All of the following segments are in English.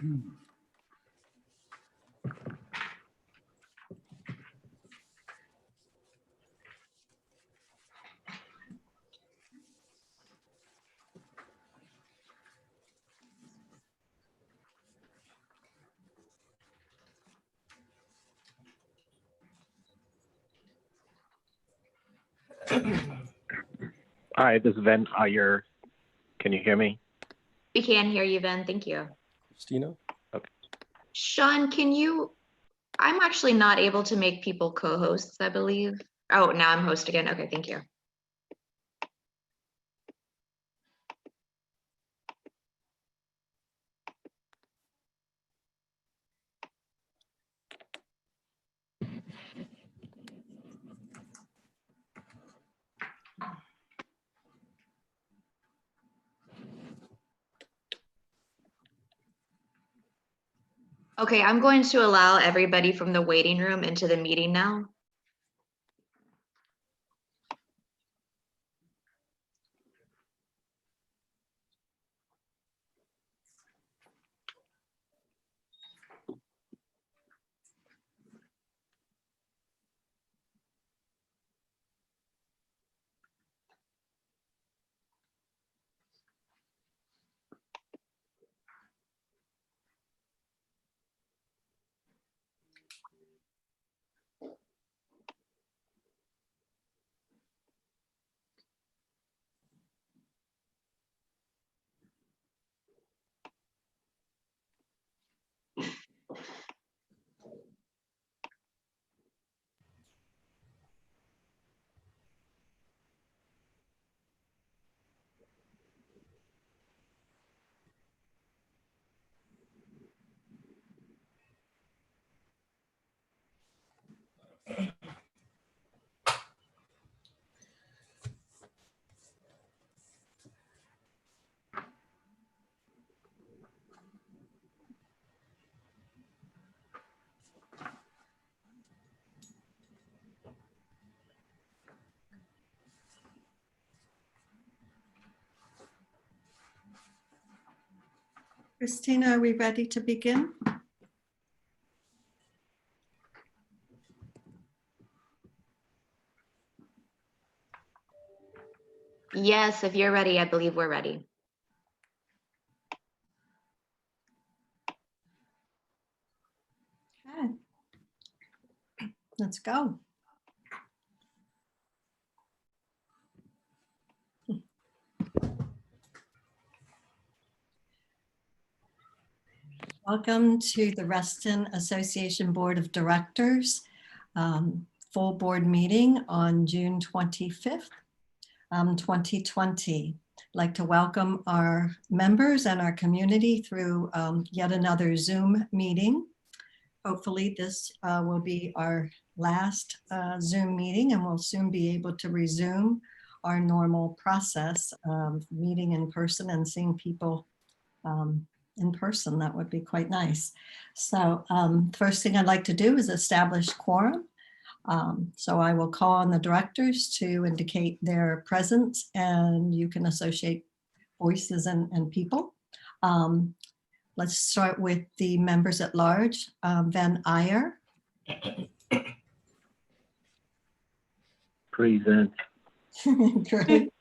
Hi, this is Ben. Can you hear me? We can hear you, Ben. Thank you. Christina? Okay. Sean, I'm actually not able to make people co-hosts, I believe. Oh, now I'm host again. Okay, thank you. Okay, I'm going to allow everybody from the waiting room into the meeting now. Christina, are we ready to begin? Yes, if you're ready, I believe we're ready. Okay. Let's go. Welcome to the Reston Association Board of Directors full board meeting on June 25th, 2020. I'd like to welcome our members and our community through yet another Zoom meeting. Hopefully this will be our last Zoom meeting, and we'll soon be able to resume our normal process of meeting in person and seeing people in person. That would be quite nice. So first thing I'd like to do is establish quorum. So I will call on the directors to indicate their presence, and you can associate voices and people. Let's start with the members at large. Van Iyer. Present. Great.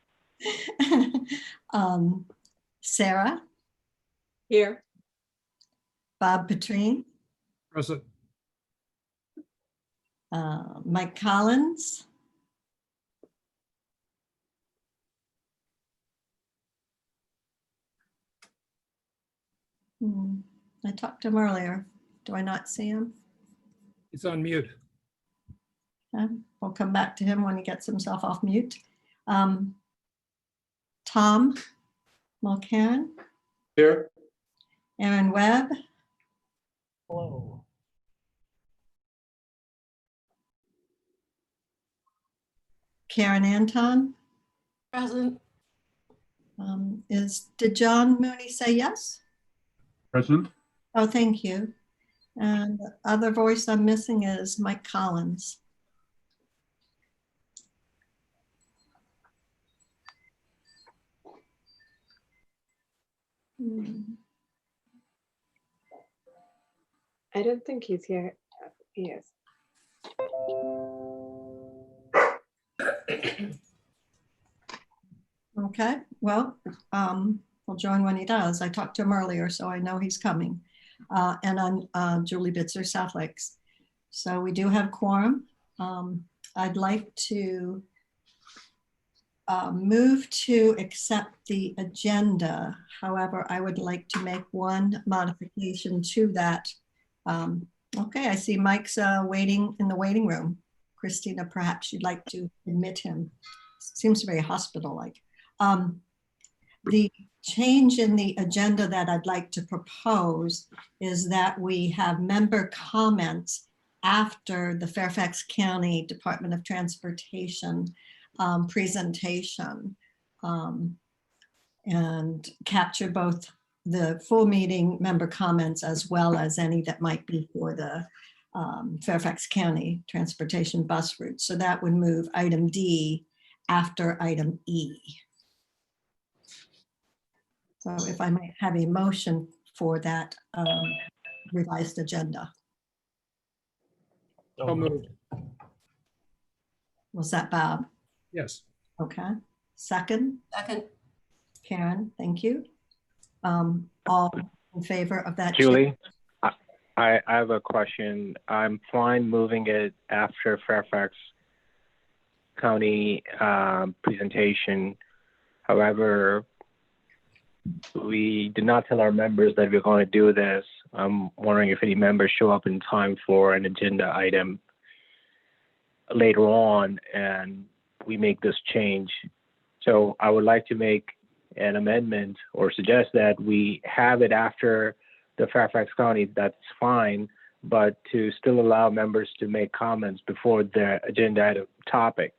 Sarah. Here. Bob Petrine. Present. Mike Collins. I talked to him earlier. Do I not see him? It's on mute. We'll come back to him when he gets himself off mute. Tom Mulcairn. Here. Aaron Webb. Hello. Karen Anton. Present. Did John Mooney say yes? Present. Oh, thank you. And the other voice I'm missing is Mike Collins. I don't think he's here. He is. Okay, well, we'll join when he does. I talked to him earlier, so I know he's coming. And I'm Julie Bitzer, South Lakes. So we do have quorum. I'd like to move to accept the agenda. However, I would like to make one modification to that. Okay, I see Mike's waiting in the waiting room. Christina, perhaps you'd like to admit him. Seems very hospital-like. The change in the agenda that I'd like to propose is that we have member comments after the Fairfax County Department of Transportation presentation, and capture both the full meeting member comments as well as any that might be for the Fairfax County Transportation bus route. So that would move item D after item E. So if I might have a motion for that revised agenda. So moved. Was that Bob? Yes. Okay. Second, Second. Karen, thank you. All in favor of that? Julie, I have a question. I'm fine moving it after Fairfax County presentation. However, we did not tell our members that we're going to do this. I'm wondering if any members show up in time for an agenda item later on and we make this change. So I would like to make an amendment or suggest that we have it after the Fairfax County. That's fine, but to still allow members to make comments before the agenda item topic,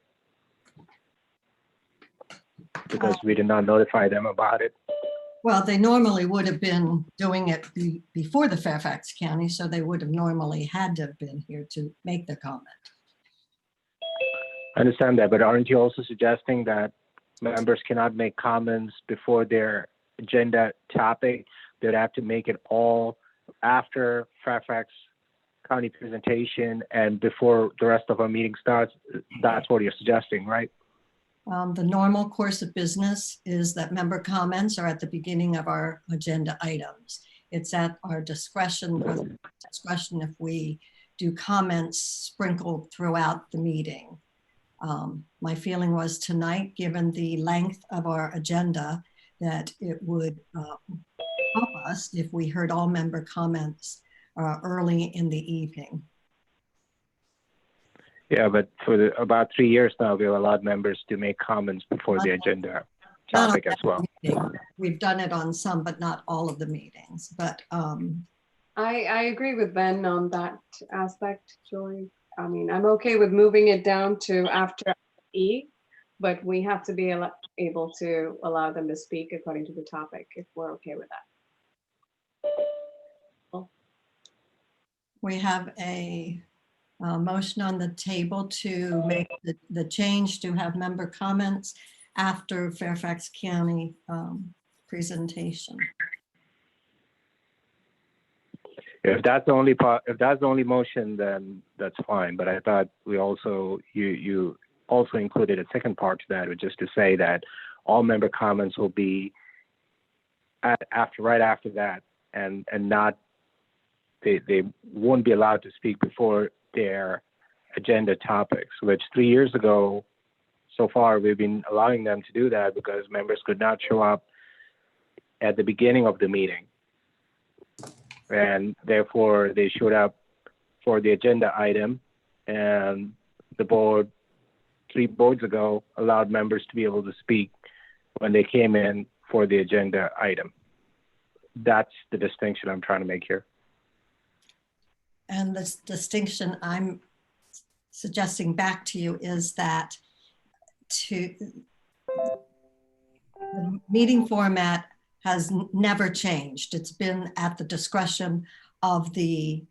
because we did not notify them about it. Well, they normally would have been doing it before the Fairfax County, so they would have normally had to have been here to make the comment. I understand that, but aren't you also suggesting that members cannot make comments before their agenda topic? They'd have to make it all after Fairfax County presentation and before the rest of our meeting starts? That's what you're suggesting, right? The normal course of business is that member comments are at the beginning of our agenda items. It's at our discretion if we do comments sprinkled throughout the meeting. My feeling was tonight, given the length of our agenda, that it would help us if we heard all member comments early in the evening. Yeah, but for about 3 years now, we've allowed members to make comments before the agenda topic as well. We've done it on some, but not all of the meetings. But I agree with Ben on that aspect, Julie. I mean, I'm okay with moving it down to after E, but we have to be able to allow them to speak according to the topic if we're okay with that. we have a motion on the table to make the change to have member comments after Fairfax County presentation. If that's the only part, if that's the only motion, then that's fine. But I thought we also, you also included a second part to that, which is to say that all member comments will be right after that, and not, they won't be allowed to speak before their agenda topics, which 3 years ago, so far, we've been allowing them to do that because members could not show up at the beginning of the meeting. And therefore, they showed up for the agenda item, and the board, 3 boards ago, allowed members to be able to speak when they came in for the agenda item. That's the distinction I'm trying to make here. And this distinction I'm suggesting back to you is that the meeting format has never changed. It's been at the discretion of the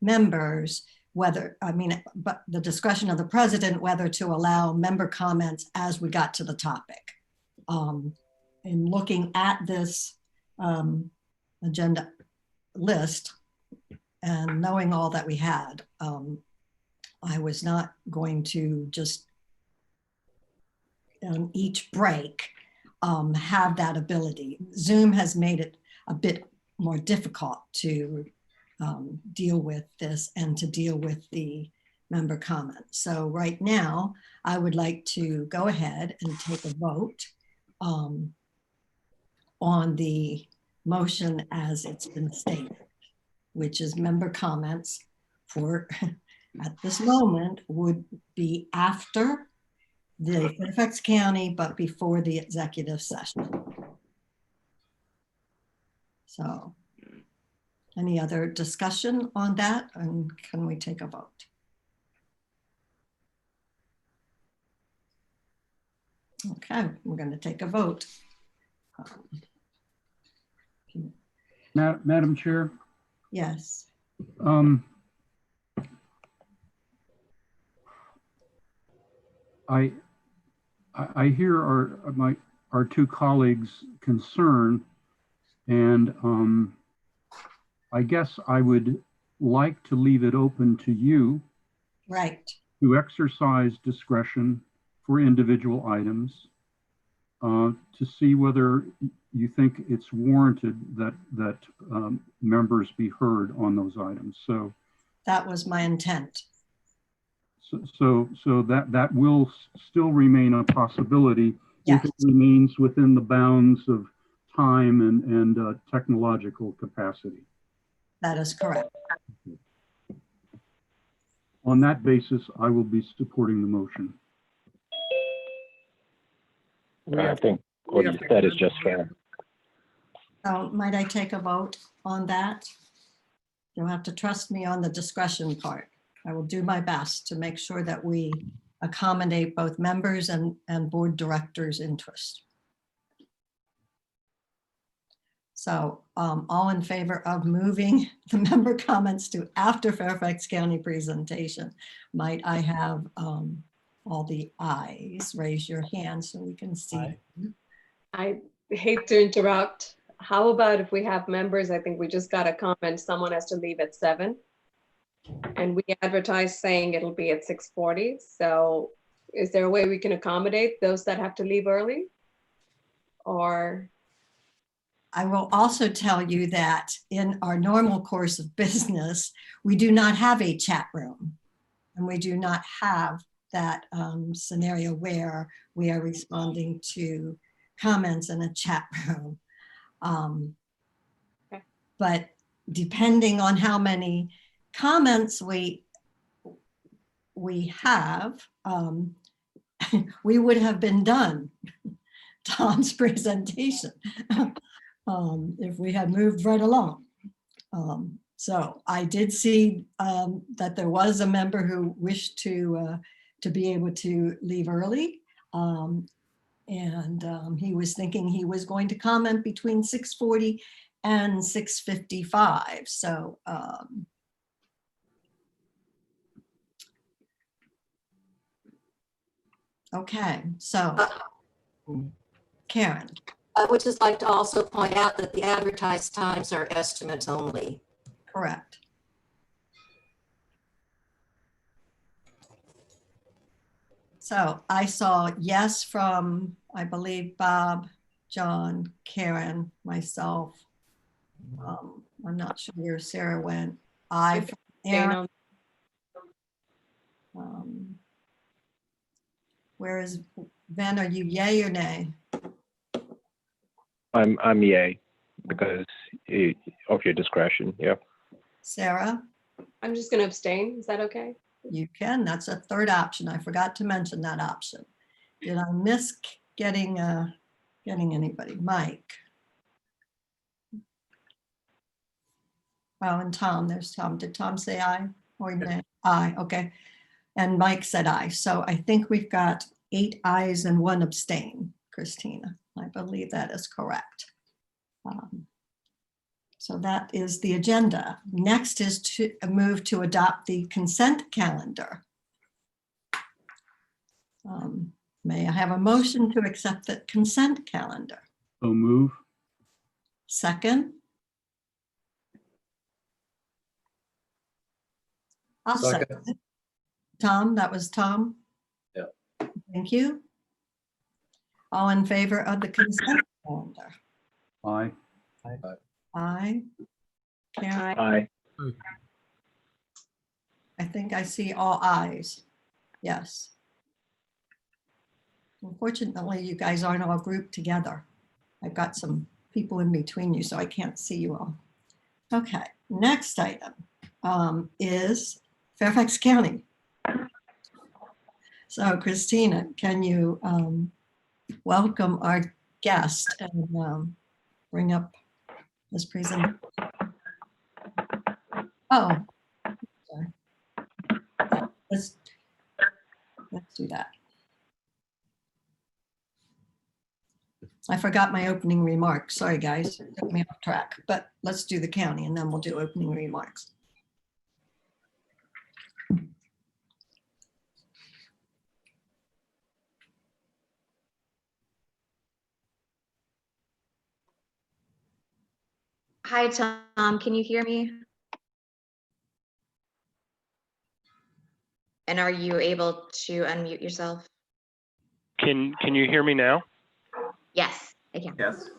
members, but the discretion of the president, whether to allow member comments as we got to the topic. In looking at this agenda list, and knowing all that we had, I was not going to just on each break have that ability. Zoom has made it a bit more difficult to deal with this and to deal with the member comments. So right now, I would like to go ahead and take a vote on the motion as it's been stated, which is member comments for, at this moment, would be after the Fairfax County, but before the executive session. So any other discussion on that? And can we take a vote? Okay, we're going to take a vote. Madam Chair, Yes. I hear our two colleagues' concern, and I guess I would like to leave it open to you Right. to exercise discretion for individual items, to see whether you think it's warranted that members be heard on those items. So That was my intent. so that will still remain a possibility Yes. if it remains within the bounds of time and technological capacity. That is correct. On that basis, I will be supporting the motion. I think what you said is just fair. So might I take a vote on that? You'll have to trust me on the discretion part. I will do my best to make sure that we accommodate both members and board directors' interest. So all in favor of moving the member comments to after Fairfax County presentation, might I have all the ayes? Raise your hand so we can see. Aye. I hate to interrupt. How about if we have members, I think we just got a comment, someone has to leave at 7. And we advertise saying it'll be at 6:40. So is there a way we can accommodate those that have to leave early? Or, I will also tell you that in our normal course of business, we do not have a chat room. And we do not have that scenario where we are responding to comments in a chat room. Okay. But depending on how many comments we have, we would have been done Tom's presentation if we had moved right along. So I did see that there was a member who wished to be able to leave early. And he was thinking he was going to comment between 6:40 and 6:55. So okay, so Karen. I would just like to also point out that the advertised times are estimates only. Correct. So I saw yes from, I believe, Bob, John, Karen, myself. I'm not sure where Sarah went. I from Aaron. Where is Ben? Are you yay or nay? I'm yay because of your discretion. Yeah. Sarah? I'm just gonna abstain. Is that okay? You can. That's a third option. I forgot to mention that option. Did I miss getting anybody? Mike? Oh, and Tom. There's Tom. Did Tom say aye or nay? Aye. Okay. And Mike said aye. So I think we've got 8 ayes and 1 abstain, Christina. I believe that is correct. So that is the agenda. Next is to move to adopt the consent calendar. May I have a motion to accept the consent calendar? So move. Second? I'll second it. Tom, that was Tom? Yeah. Thank you. All in favor of the consent calendar? Aye. Aye. Karen, Aye. I think I see all ayes. Yes. Unfortunately, you guys aren't all grouped together. I've got some people in between you, so I can't see you all. Okay, next item is Fairfax County. So Christina, can you welcome our guest and bring up this presentation? Oh, sorry. Let's do that. I forgot my opening remarks. Sorry, guys, it took me off track, but let's do the county and then we'll do opening remarks. Hi, Tom. Can you hear me? And are you able to unmute yourself? Can you hear me now? Yes, I can. Yes.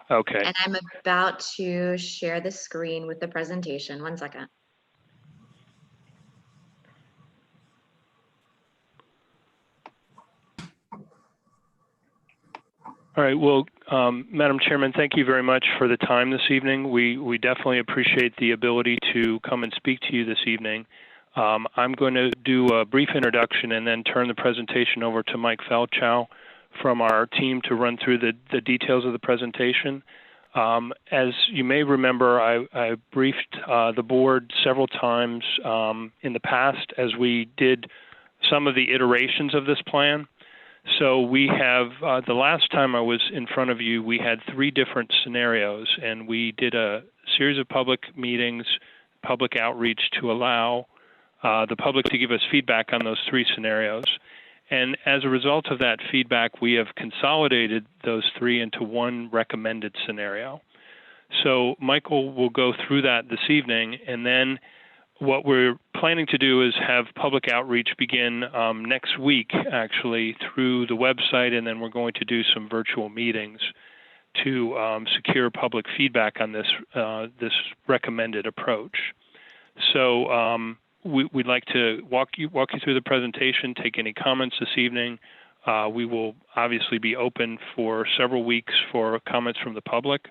Okay. And I'm about to share the screen with the presentation. 1 second. All right. Well, Madam Chairman, thank you very much for the time this evening. We definitely appreciate the ability to come and speak to you this evening. I'm going to do a brief introduction and then turn the presentation over to Mike Felchow from our team to run through the details of the presentation. As you may remember, I briefed the board several times in the past as we did some of the iterations of this plan. So we have, the last time I was in front of you, we had 3 different scenarios, and we did a series of public meetings, public outreach to allow the public to give us feedback on those 3 scenarios. And as a result of that feedback, we have consolidated those 3 into one recommended scenario. So Michael will go through that this evening, and then what we're planning to do is have public outreach begin next week, actually, through the website, and then we're going to do some virtual meetings to secure public feedback on this this recommended approach. So we'd like to walk you through the presentation, take any comments this evening. We will obviously be open for several weeks for comments from the public,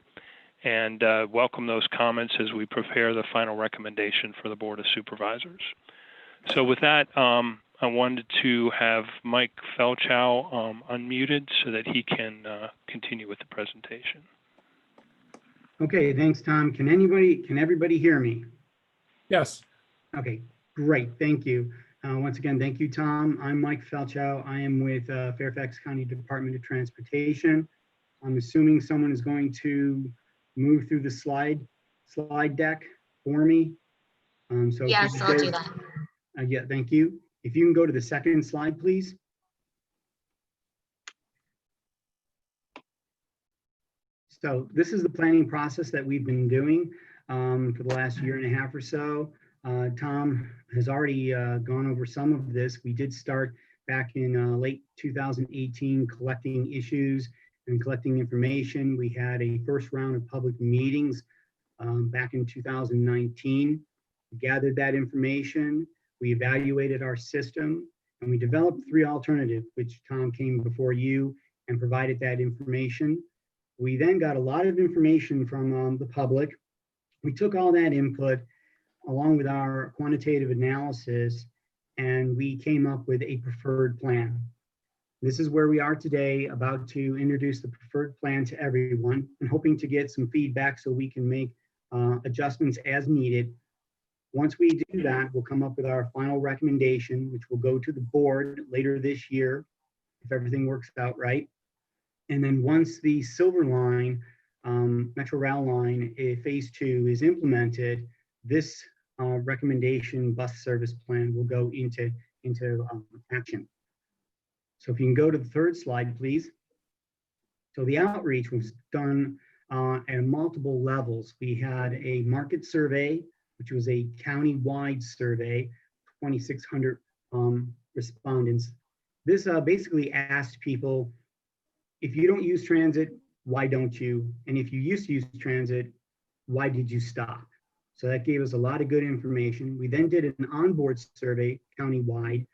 and welcome those comments as we prepare the final recommendation for the Board of Supervisors. So with that, I wanted to have Mike Felchow unmuted so that he can continue with the presentation. Okay, thanks, Tom. Can everybody hear me? Yes. Okay, great, thank you. Once again, thank you, Tom. I'm Mike Felchow. I am with Fairfax County Department of Transportation. I'm assuming someone is going to move through the slide deck for me. So Yes, I'll do that. Yeah, thank you. If you can go to the second slide, please. So this is the planning process that we've been doing for the last 1.5 years or so. Tom has already gone over some of this. We did start back in late 2018 collecting issues and collecting information. We had a first round of public meetings back in 2019. We gathered that information, we evaluated our system, and we developed 3 alternatives, which Tom came before you and provided that information. We then got a lot of information from the public. We took all that input along with our quantitative analysis, and we came up with a preferred plan. This is where we are today, about to introduce the preferred plan to everyone and hoping to get some feedback so we can make adjustments as needed. Once we do that, we'll come up with our final recommendation, which will go to the board later this year, if everything works out right. And then once the Silver Line, Metro Rail line, phase 2 is implemented, this recommendation bus service plan will go into action. So if you can go to the third slide, please. So the outreach was done at multiple levels. We had a market survey, which was a county-wide survey 2,600 respondents. This basically asked people, if you don't use transit, why don't you? And if you used to use transit, why did you stop? So that gave us a lot of good information. We then did an onboard survey countywide,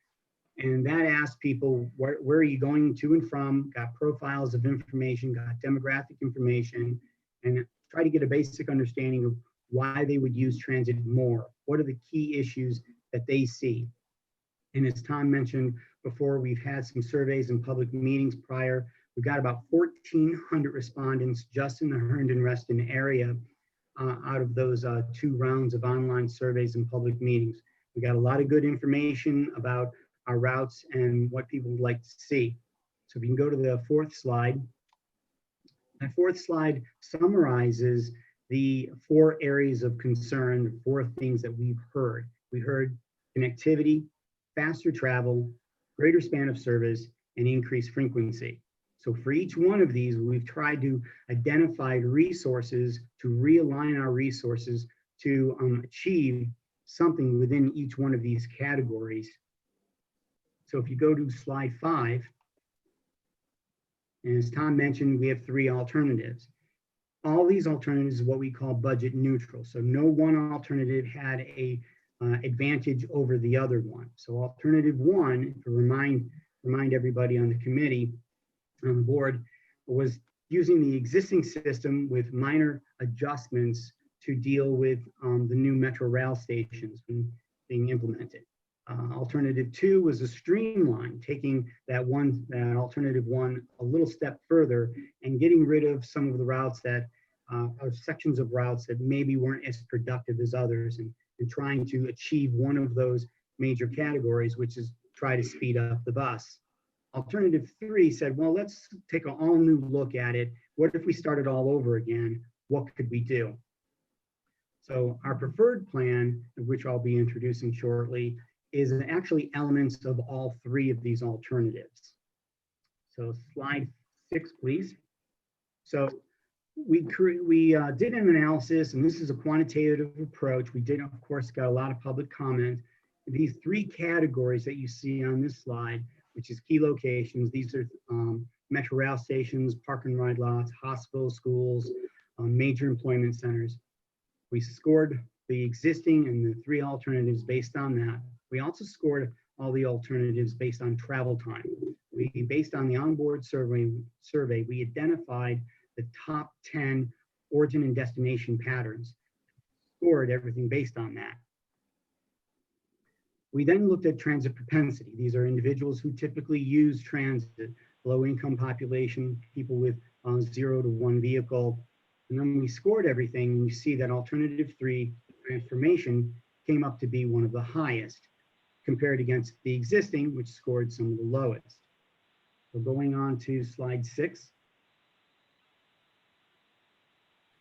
and that asked people, where are you going to and from? Got profiles of information, got demographic information, and try to get a basic understanding of why they would use transit more. What are the key issues that they see? And as Tom mentioned before, we've had some surveys and public meetings prior. We've got about 1,400 respondents just in the Herndon-Reston area out of those 2 rounds of online surveys and public meetings. We got a lot of good information about our routes and what people would like to see. So if you can go to the 4th slide. That 4th slide summarizes the 4 areas of concern, the 4 things that we've heard. We heard connectivity, faster travel, greater span of service, and increased frequency. So for each one of these, we've tried to identify resources to realign our resources to achieve something within each one of these categories. So if you go to slide 5, and as Tom mentioned, we have 3 alternatives. All these alternatives are what we call budget neutral. So no one alternative had a advantage over the other one. So alternative 1, to remind everybody on the committee, on the board, was using the existing system with minor adjustments to deal with the new Metro rail stations being implemented. Alternative 2 was a streamline, taking that alternative 1 a little step further and getting rid of some of the routes that or sections of routes that maybe weren't as productive as others, and trying to achieve one of those major categories, which is try to speed up the bus. Alternative 3 said, well, let's take an all new look at it. What if we started all over again? What could we do? So our preferred plan, which I'll be introducing shortly, is actually elements of all 3 of these alternatives. So slide 6, please. So we did an analysis, and this is a quantitative approach. We did, of course, got a lot of public comment. These 3 categories that you see on this slide, which is key locations. These are metro rail stations, park and ride lots, hospitals, schools, major employment centers. We scored the existing and the 3 alternatives based on that. We also scored all the alternatives based on travel time. Based on the onboard survey, we identified the top 10 origin and destination patterns, scored everything based on that. We then looked at transit propensity. These are individuals who typically use transit, low income population, people with 0 to 1 vehicle. And then we scored everything, and you see that alternative 3, transformation, came up to be one of the highest compared against the existing, which scored some of the lowest. So going on to slide 6.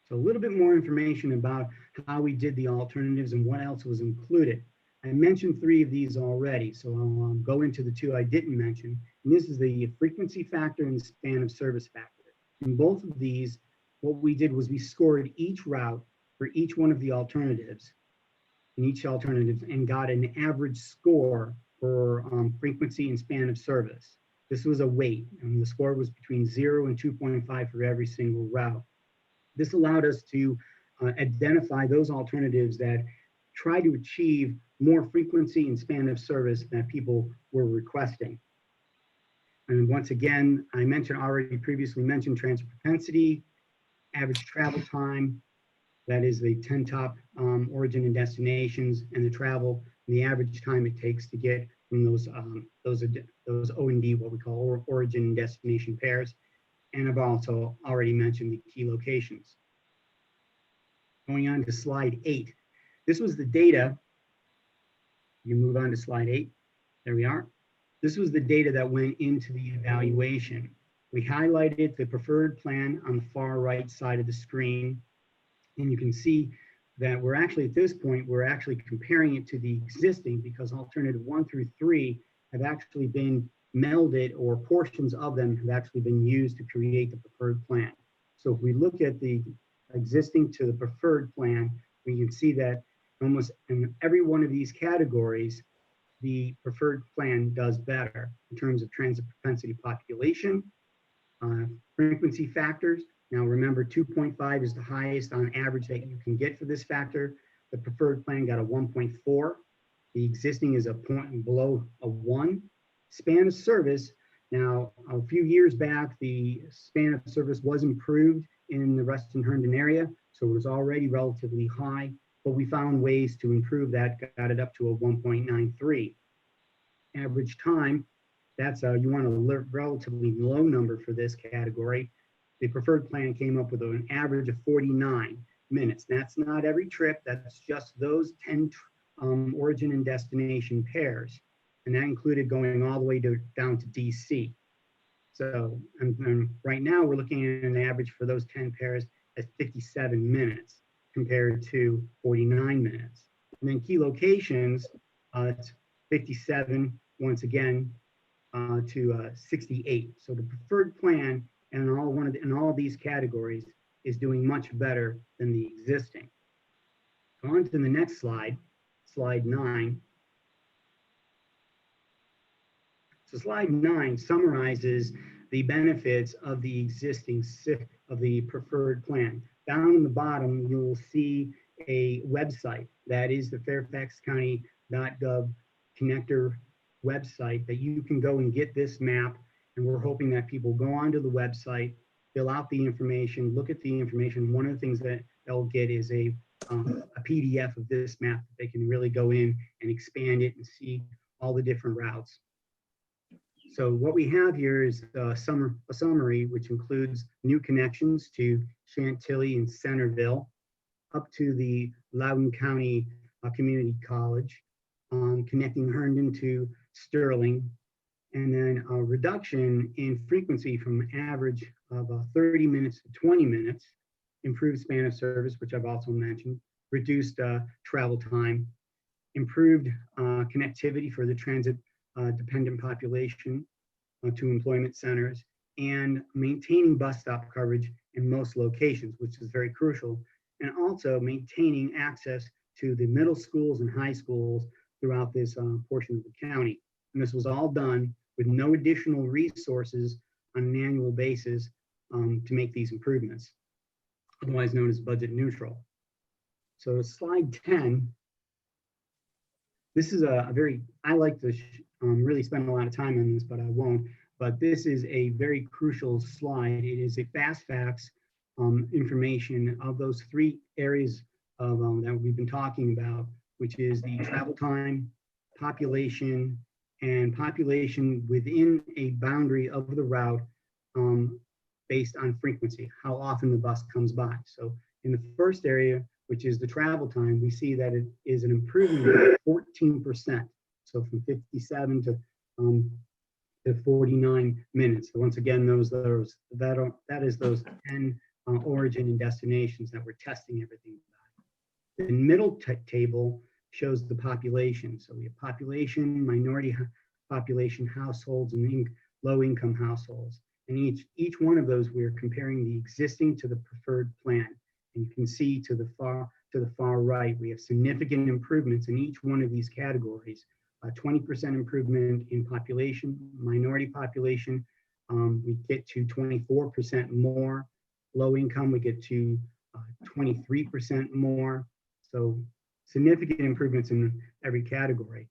So a little bit more information about how we did the alternatives and what else was included. I mentioned 3 of these already, so I'll go into the 2 I didn't mention. And this is the frequency factor and the span of service factor. In both of these, what we did was we scored each route for each one of the alternatives, and got an average score for frequency and span of service. This was a weight, and the score was between 0 and 2.5 for every single route. This allowed us to identify those alternatives that try to achieve more frequency and span of service that people were requesting. And once again, I previously mentioned transit propensity, average travel time, that is the 10 top origin and destinations, and the travel, and the average time it takes to get from those O&D, what we call origin and destination pairs. And I've also already mentioned the key locations. Going on to slide 8. This was the data. You move on to slide 8. There we are. This was the data that went into the evaluation. We highlighted the preferred plan on the far right side of the screen. And you can see that we're actually, at this point, we're actually comparing it to the existing, because alternative 1 through 3 have actually been melded, or portions of them have actually been used to create the preferred plan. So if we look at the existing to the preferred plan, we can see that almost in every one of these categories, the preferred plan does better in terms of transit propensity population, frequency factors. Now remember, 2.5 is the highest on average that you can get for this factor. The preferred plan got a 1.4. The existing is a point below a 1. Span of service. Now, a few years back, the span of service was improved in the Reston Herndon area, so it was already relatively high, but we found ways to improve that, got it up to a 1.93. Average time, that's you want a relatively low number for this category. The preferred plan came up with an average of 49 minutes. That's not every trip, that's just those 10 origin and destination pairs. And that included going all the way down to DC. So and right now we're looking at an average for those 10 pairs as 57 minutes compared to 49 minutes. And then key locations, it's 57 once again to 68. So the preferred plan in all these categories is doing much better than the existing. Go on to the next slide, slide 9. So slide 9 summarizes the benefits of the existing of the preferred plan. Down in the bottom, you will see a website that is the Fairfax County.gov connector website that you can go and get this map. And we're hoping that people go onto the website, fill out the information, look at the information. One of the things that they'll get is a PDF of this map that they can really go in and expand it and see all the different routes. So what we have here is a summary, which includes new connections to Chantilly and Centerville, up to the Loudoun County Community College, connecting Herndon to Sterling, and then a reduction in frequency from an average of 30 minutes to 20 minutes, improved span of service, which I've also mentioned, reduced travel time, improved connectivity for the transit dependent population to employment centers, and maintaining bus stop coverage in most locations, which is very crucial, and also maintaining access to the middle schools and high schools throughout this portion of the county. And this was all done with no additional resources on an annual basis to make these improvements, otherwise known as budget neutral. So slide 10, this is a very, I like to really spend a lot of time on this, but I won't. But this is a very crucial slide. It is a fast facts information of those 3 areas of, that we've been talking about, which is the travel time, population, and population within a boundary of the route based on frequency, how often the bus comes by. So in the first area, which is the travel time, we see that it is an improvement of 14%. So from 57 to 49 minutes. So once again, that is those 10 origin and destinations that we're testing everything by. The middle table shows the population. So we have population, minority population households, and low income households. And each one of those, we're comparing the existing to the preferred plan. And you can see to the far right, we have significant improvements in each one of these categories. 20% improvement in population, minority population, we get to 24% more. Low income, we get to 23% more. So significant improvements in every category.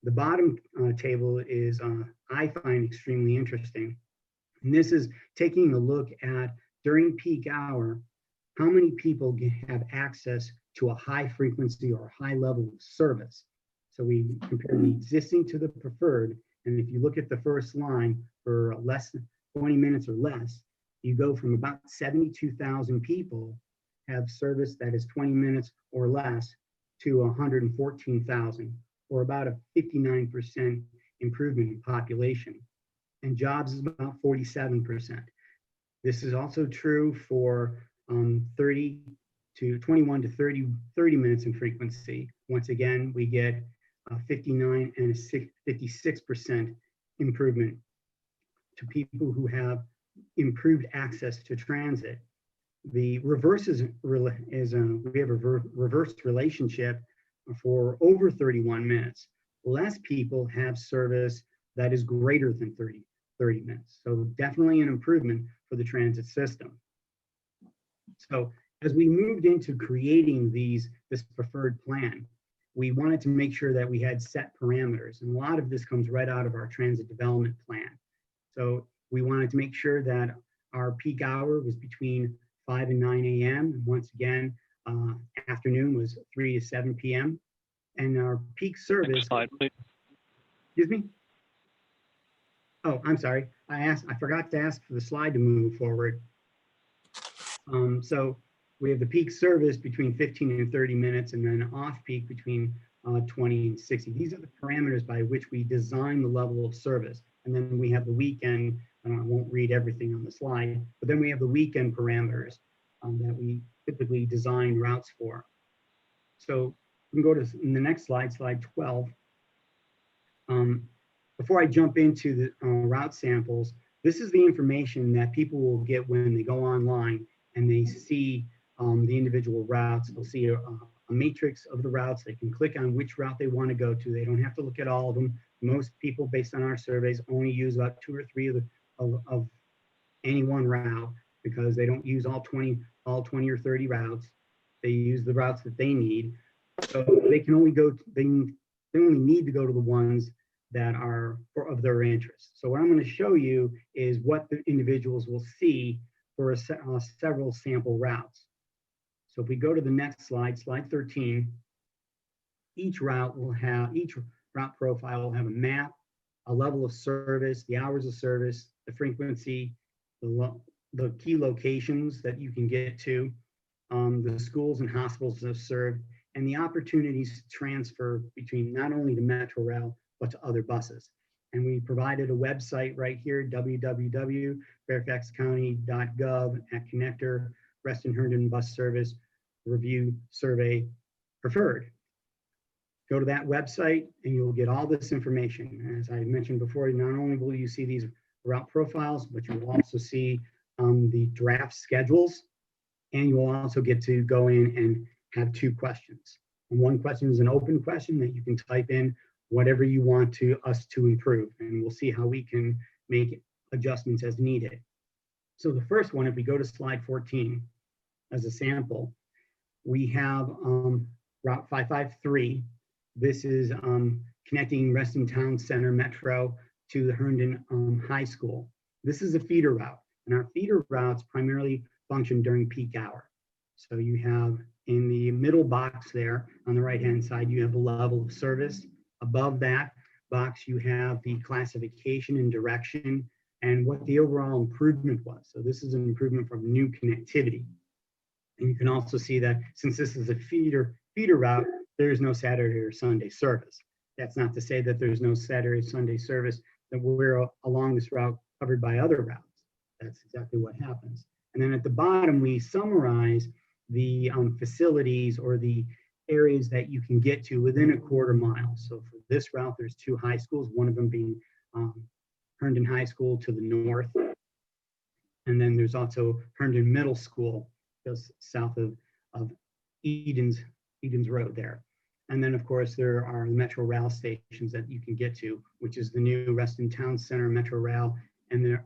The bottom table is, I find extremely interesting. And this is taking a look at, during peak hour, how many people have access to a high frequency or high level of service. So we compare the existing to the preferred. And if you look at the first line for less than 20 minutes or less, you go from about 72,000 people have service that is 20 minutes or less to 114,000, or about a 59% improvement in population. And jobs is about 47%. This is also true for 21 to 30 minutes in frequency. Once again, we get 59 and a 56% improvement to people who have improved access to transit. The reverse we have a reverse relationship for over 31 minutes. less people have service that is greater than 30 minutes. So definitely an improvement for the transit system. So as we moved into creating this preferred plan, we wanted to make sure that we had set parameters. And a lot of this comes right out of our transit development plan. So we wanted to make sure that our peak hour was between 5 and 9 a.m. And once again, afternoon was 3 to 7 p.m. And our peak service. Slide, please. Excuse me? Oh, I'm sorry. I forgot to ask for the slide to move forward. So we have the peak service between 15 and 30 minutes, and then off peak between 20 and 60. These are the parameters by which we design the level of service. And then we have the weekend. I won't read everything on the slide, but then we have the weekend parameters that we typically design routes for. So we can go to the next slide, slide 12. Before I jump into the route samples, this is the information that people will get when they go online and they see the individual routes. They'll see a matrix of the routes. They can click on which route they want to go to. They don't have to look at all of them. Most people, based on our surveys, only use about 2 or 3 of any one route, because they don't use all 20 or 30 routes. They use the routes that they need. So they can only go, they only need to go to the ones that are of their interest. So what I'm going to show you is what the individuals will see for several sample routes. So if we go to the next slide, slide 13, each route profile will have a map, a level of service, the hours of service, the frequency, the key locations that you can get to, the schools and hospitals that are served, and the opportunities to transfer between not only the Metro Rail, but to other buses. And we provided a website right here, www.fairfaxcounty.gov at connector, Reston Herndon bus service, review survey preferred. Go to that website and you'll get all this information. As I mentioned before, not only will you see these route profiles, but you will also see the draft schedules, and you will also get to go in and have 2 questions. And one question is an open question that you can type in whatever you want us to improve, and we'll see how we can make adjustments as needed. So the first one, if we go to slide 14 as a sample, we have Route 553. This is connecting Reston Town Center Metro to the Herndon High School. This is a feeder route, and our feeder routes primarily function during peak hour. So you have in the middle box there on the right-hand side, you have the level of service. Above that box, you have the classification and direction and what the overall improvement was. So this is an improvement from new connectivity. And you can also see that since this is a feeder route, there is no Saturday or Sunday service. That's not to say that there's no Saturday, Sunday service that we're along this route covered by other routes. That's exactly what happens. And then at the bottom, we summarize the facilities or the areas that you can get to within a quarter mile. So for this route, there's 2 high schools, one of them being Herndon High School to the north. And then there's also Herndon Middle School just south of Eden's Road there. And then of course, there are the Metro Rail stations that you can get to, which is the new Reston Town Center Metro Rail, and they're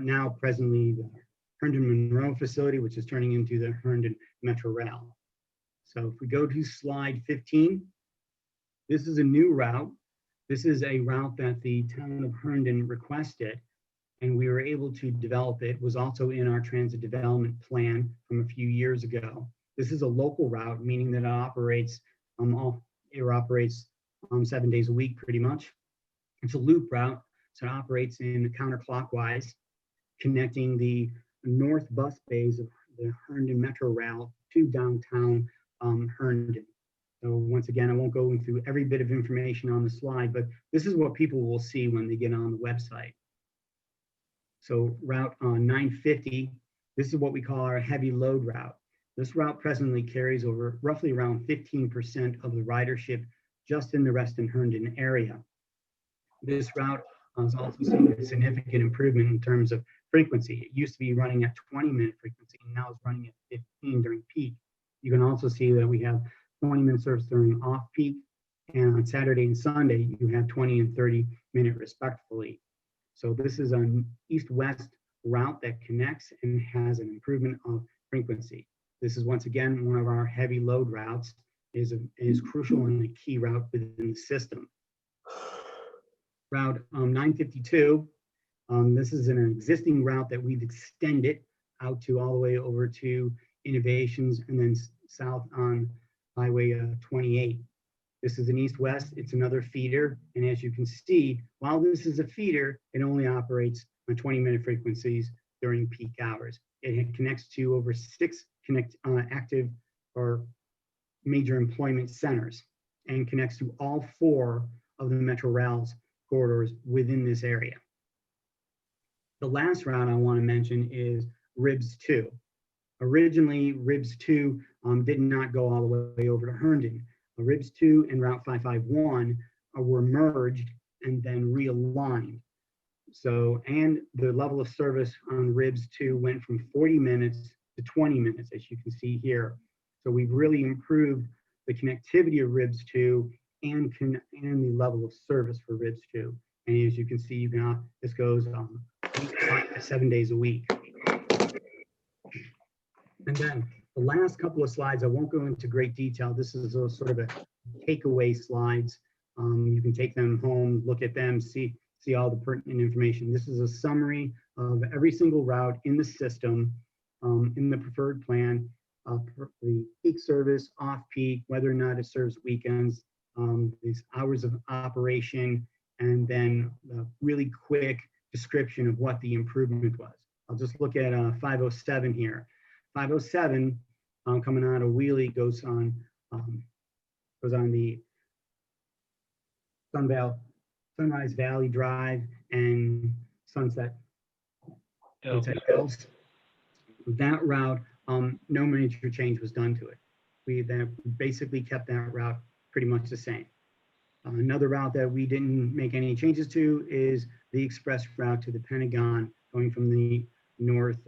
now presently the Herndon Monroe facility, which is turning into the Herndon Metro Rail. So if we go to slide 15, this is a new route. This is a route that the town of Herndon requested, and we were able to develop it. It was also in our transit development plan from a few years ago. This is a local route, meaning that it operates 7 days a week, pretty much. It's a loop route, so it operates in counterclockwise, connecting the north bus bays of the Herndon Metro Rail to downtown Herndon. So once again, I won't go into every bit of information on the slide, but this is what people will see when they get on the website. So route 950, this is what we call our heavy load route. This route presently carries over roughly around 15% of the ridership just in the Reston Herndon area. This route has also seen a significant improvement in terms of frequency. It used to be running at 20-minute frequency, and now it's running at 15 during peak. You can also see that we have 20-minute service during off-peak, And on Saturday and Sunday, you have 20 and 30-minute respectively. So this is an east-west route that connects and has an improvement of frequency. This is once again one of our heavy load routes, is crucial and a key route within the system. Route 952, this is an existing route that we've extended out to all the way over to Innovations and then south on Highway 28. This is an east-west, it's another feeder. And as you can see, while this is a feeder, it only operates on 20-minute frequencies during peak hours. It connects to over 6 active or major employment centers and connects to all 4 of the Metro Rail's corridors within this area. The last route I want to mention is RIBS 2. Originally, RIBS 2 did not go all the way over to Herndon. RIBS 2 and Route 551 were merged and then realigned. So, and the level of service on RIBS 2 went from 40 minutes to 20 minutes, as you can see here. So we've really improved the connectivity of RIBS 2 and the level of service for RIBS 2. And as you can see, this goes 5 to 7 days a week. And then the last couple of slides, I won't go into great detail. This is a sort of a takeaway slides. You can take them home, look at them, see all the pertinent information. This is a summary of every single route in the system, in the preferred plan, the peak service, off-peak, whether or not it serves weekends, these hours of operation, and then a really quick description of what the improvement was. I'll just look at 507 here. 507 coming out of Wheelie goes on the Sunrise Valley Drive and Sunset Hills. That route, no major change was done to it. We basically kept that route pretty much the same. Another route that we didn't make any changes to is the express route to the Pentagon, going from the north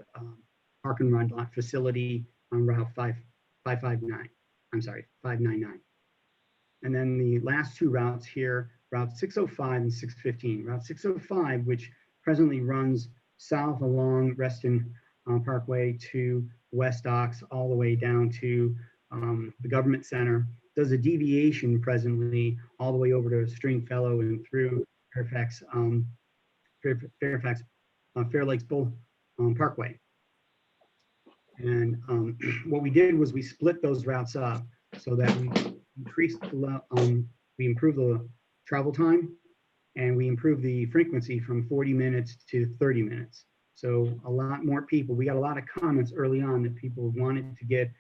Park and Run lot facility on Route 599. And then the last 2 routes here, Route 605 and 615. Route 605, which presently runs south along Reston Parkway to West Ox, all the way down to the Government Center, does a deviation presently all the way over to Stringfellow and through Fairfax Fair Lakes Bowl Parkway. And what we did was we split those routes up so that we increased we improved the travel time and we improved the frequency from 40 minutes to 30 minutes. So a lot more people, we got a lot of comments early on that people wanted to get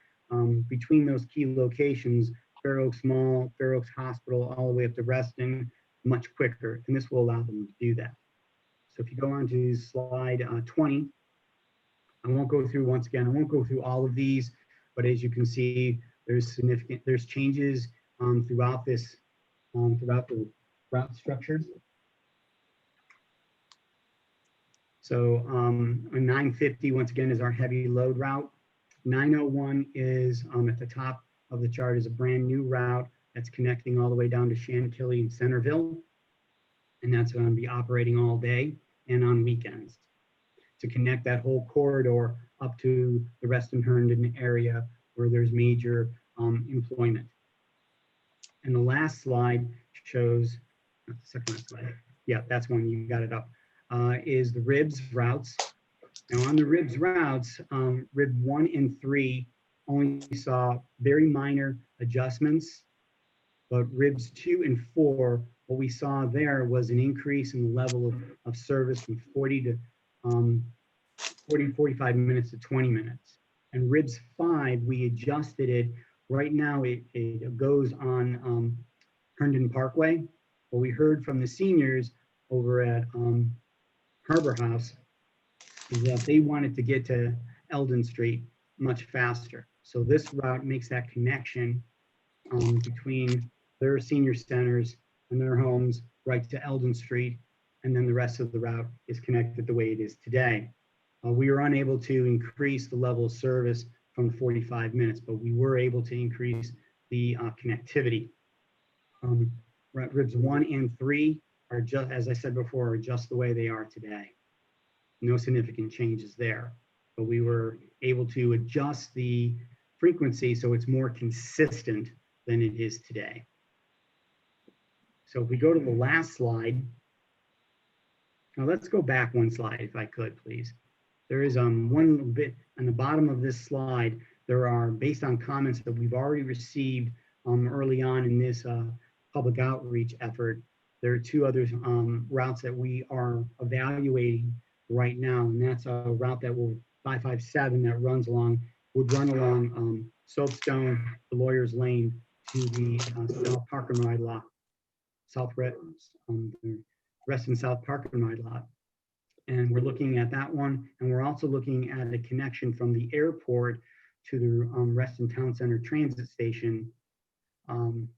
between those key locations, Fair Oaks Mall, Fair Oaks Hospital, all the way up to Reston, much quicker. And this will allow them to do that. So if you go on to slide 20, I won't go through, once again, I won't go through all of these, but as you can see, there's changes throughout this, throughout the route structure. So a 950, once again, is our heavy load route. 901 is at the top of the chart, is a brand new route that's connecting all the way down to Chantilly and Centerville. And that's going to be operating all day and on weekends to connect that whole corridor up to the Reston Herndon area where there's major employment. And the last slide shows, the second slide, yeah, that's one, you got it up, is the RIBS routes. Now on the RIBS routes, RIB 1 and 3 only saw very minor adjustments, but RIBS 2 and 4, what we saw there was an increase in the level of service from 45 minutes to 20 minutes. And RIBS 5, we adjusted it. Right now it goes on Herndon Parkway. What we heard from the seniors over at Harbor House is that they wanted to get to Eldon Street much faster. So this route makes that connection between their senior centers and their homes right to Eldon Street, and then the rest of the route is connected the way it is today. We were unable to increase the level of service from 45 minutes, but we were able to increase the connectivity. Ribs 1 and 3 are just, as I said before, are just the way they are today. No significant changes there, but we were able to adjust the frequency so it's more consistent than it is today. So if we go to the last slide, now let's go back one slide if I could, please. There is one bit on the bottom of this slide. There are, based on comments that we've already received early on in this public outreach effort, there are 2 other routes that we are evaluating right now, and that's a route that will 557 that would run along Soapstone, the Lawyer's Lane to the South Park and Ride lot, Reston South Park and Ride lot. And we're looking at that one, and we're also looking at a connection from the airport to the Reston Town Center Transit Station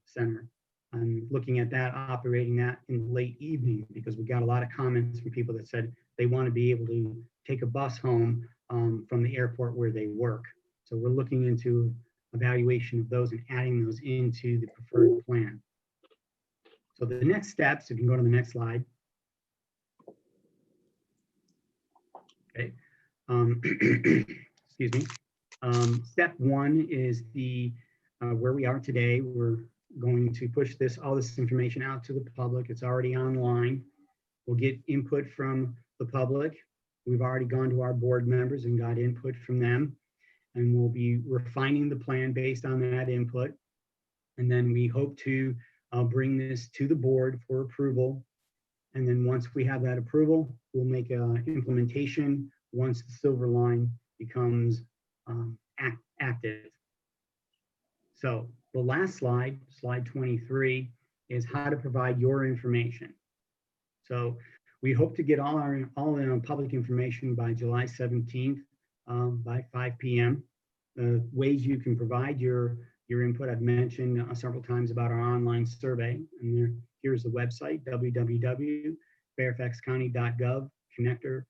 Center. I'm looking at that, operating that in late evening, because we got a lot of comments from people that said they want to be able to take a bus home from the airport where they work. So we're looking into evaluation of those and adding those into the preferred plan. So the next steps, if you can go to the next slide. Okay. Excuse me. Step 1 is the where we are today. We're going to push all this information out to the public. It's already online. We'll get input from the public. We've already gone to our board members and got input from them, and we'll be refining the plan based on that input. And then we hope to bring this to the board for approval. And then once we have that approval, we'll make an implementation once the silver line becomes active. So the last slide, slide 23, is how to provide your information. So we hope to get all the public information by July 17th by 5 p.m. The ways you can provide your input, I've mentioned several times about our online survey, and here's the website, www.fairfaxcounty.gov, connector,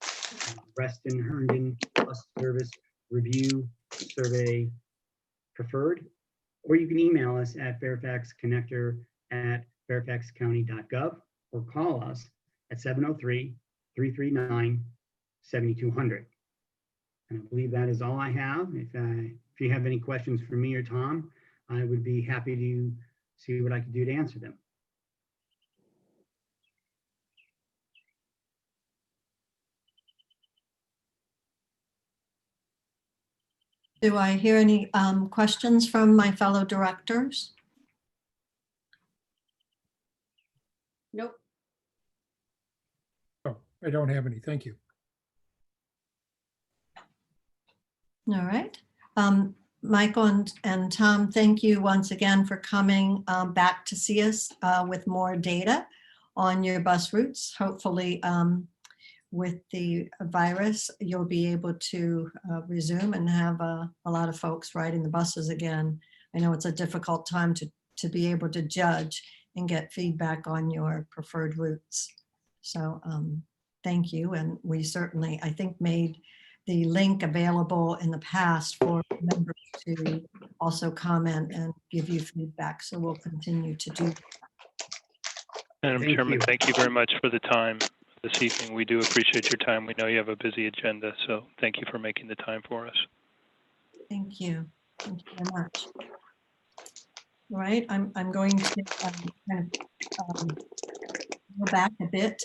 Reston Herndon Bus Service Review Survey Preferred, or you can email us at fairfaxconnector@fairfaxcounty.gov or call us at 703-339-7200. And I believe that is all I have. If you have any questions for me or Tom, I would be happy to see what I can do to answer them. Do I hear any questions from my fellow directors? Nope. Oh, I don't have any. Thank you. All right. Michael and Tom, thank you once again for coming back to see us with more data on your bus routes. Hopefully, with the virus, you'll be able to resume and have a lot of folks riding the buses again. I know it's a difficult time to be able to judge and get feedback on your preferred routes. So thank you. And we certainly, I think, made the link available in the past for members to also comment and give you feedback. So we'll continue to do that. Madam Thank Chairman, you. thank you very much for the time this evening. We do appreciate your time. We know you have a busy agenda, so thank you for making the time for us. Thank you. Thank you very much. All right, I'm going to kind of go back a bit.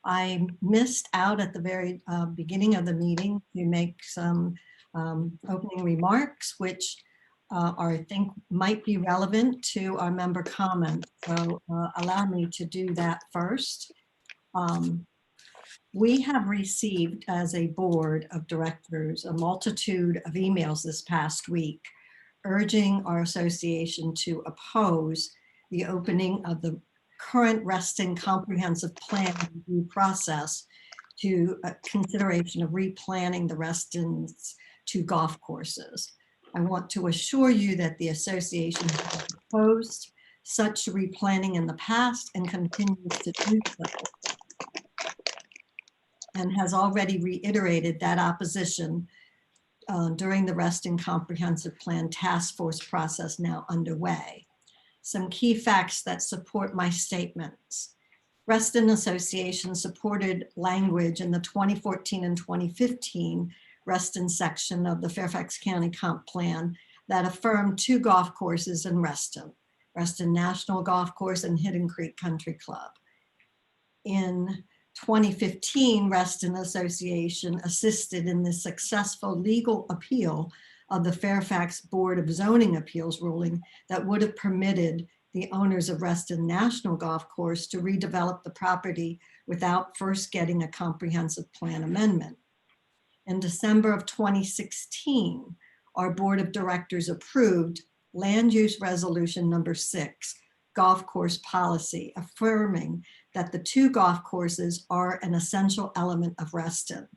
I missed out at the very beginning of the meeting to make some opening remarks, which I think might be relevant to our member comments. So allow me to do that first. We have received as a board of directors a multitude of emails this past week urging our association to oppose the opening of the current Reston comprehensive plan review process to consideration of replanning the Reston's 2 golf courses. I want to assure you that the association has opposed such replanning in the past and continues to do so, and has already reiterated that opposition during the Reston Comprehensive Plan Task Force process now underway. some key facts that support my statements. Reston Association supported language in the 2014 and 2015 Reston section of the Fairfax County Comp Plan that affirmed 2 golf courses in Reston, Reston National Golf Course and Hidden Creek Country Club. In 2015, Reston Association assisted in the successful legal appeal of the Fairfax Board of Zoning Appeals ruling that would have permitted the owners of Reston National Golf Course to redevelop the property without first getting a comprehensive plan amendment. In December of 2016, our Board of Directors approved Land Use Resolution number 6, Golf Course Policy, affirming that the 2 golf courses are an essential element of Reston.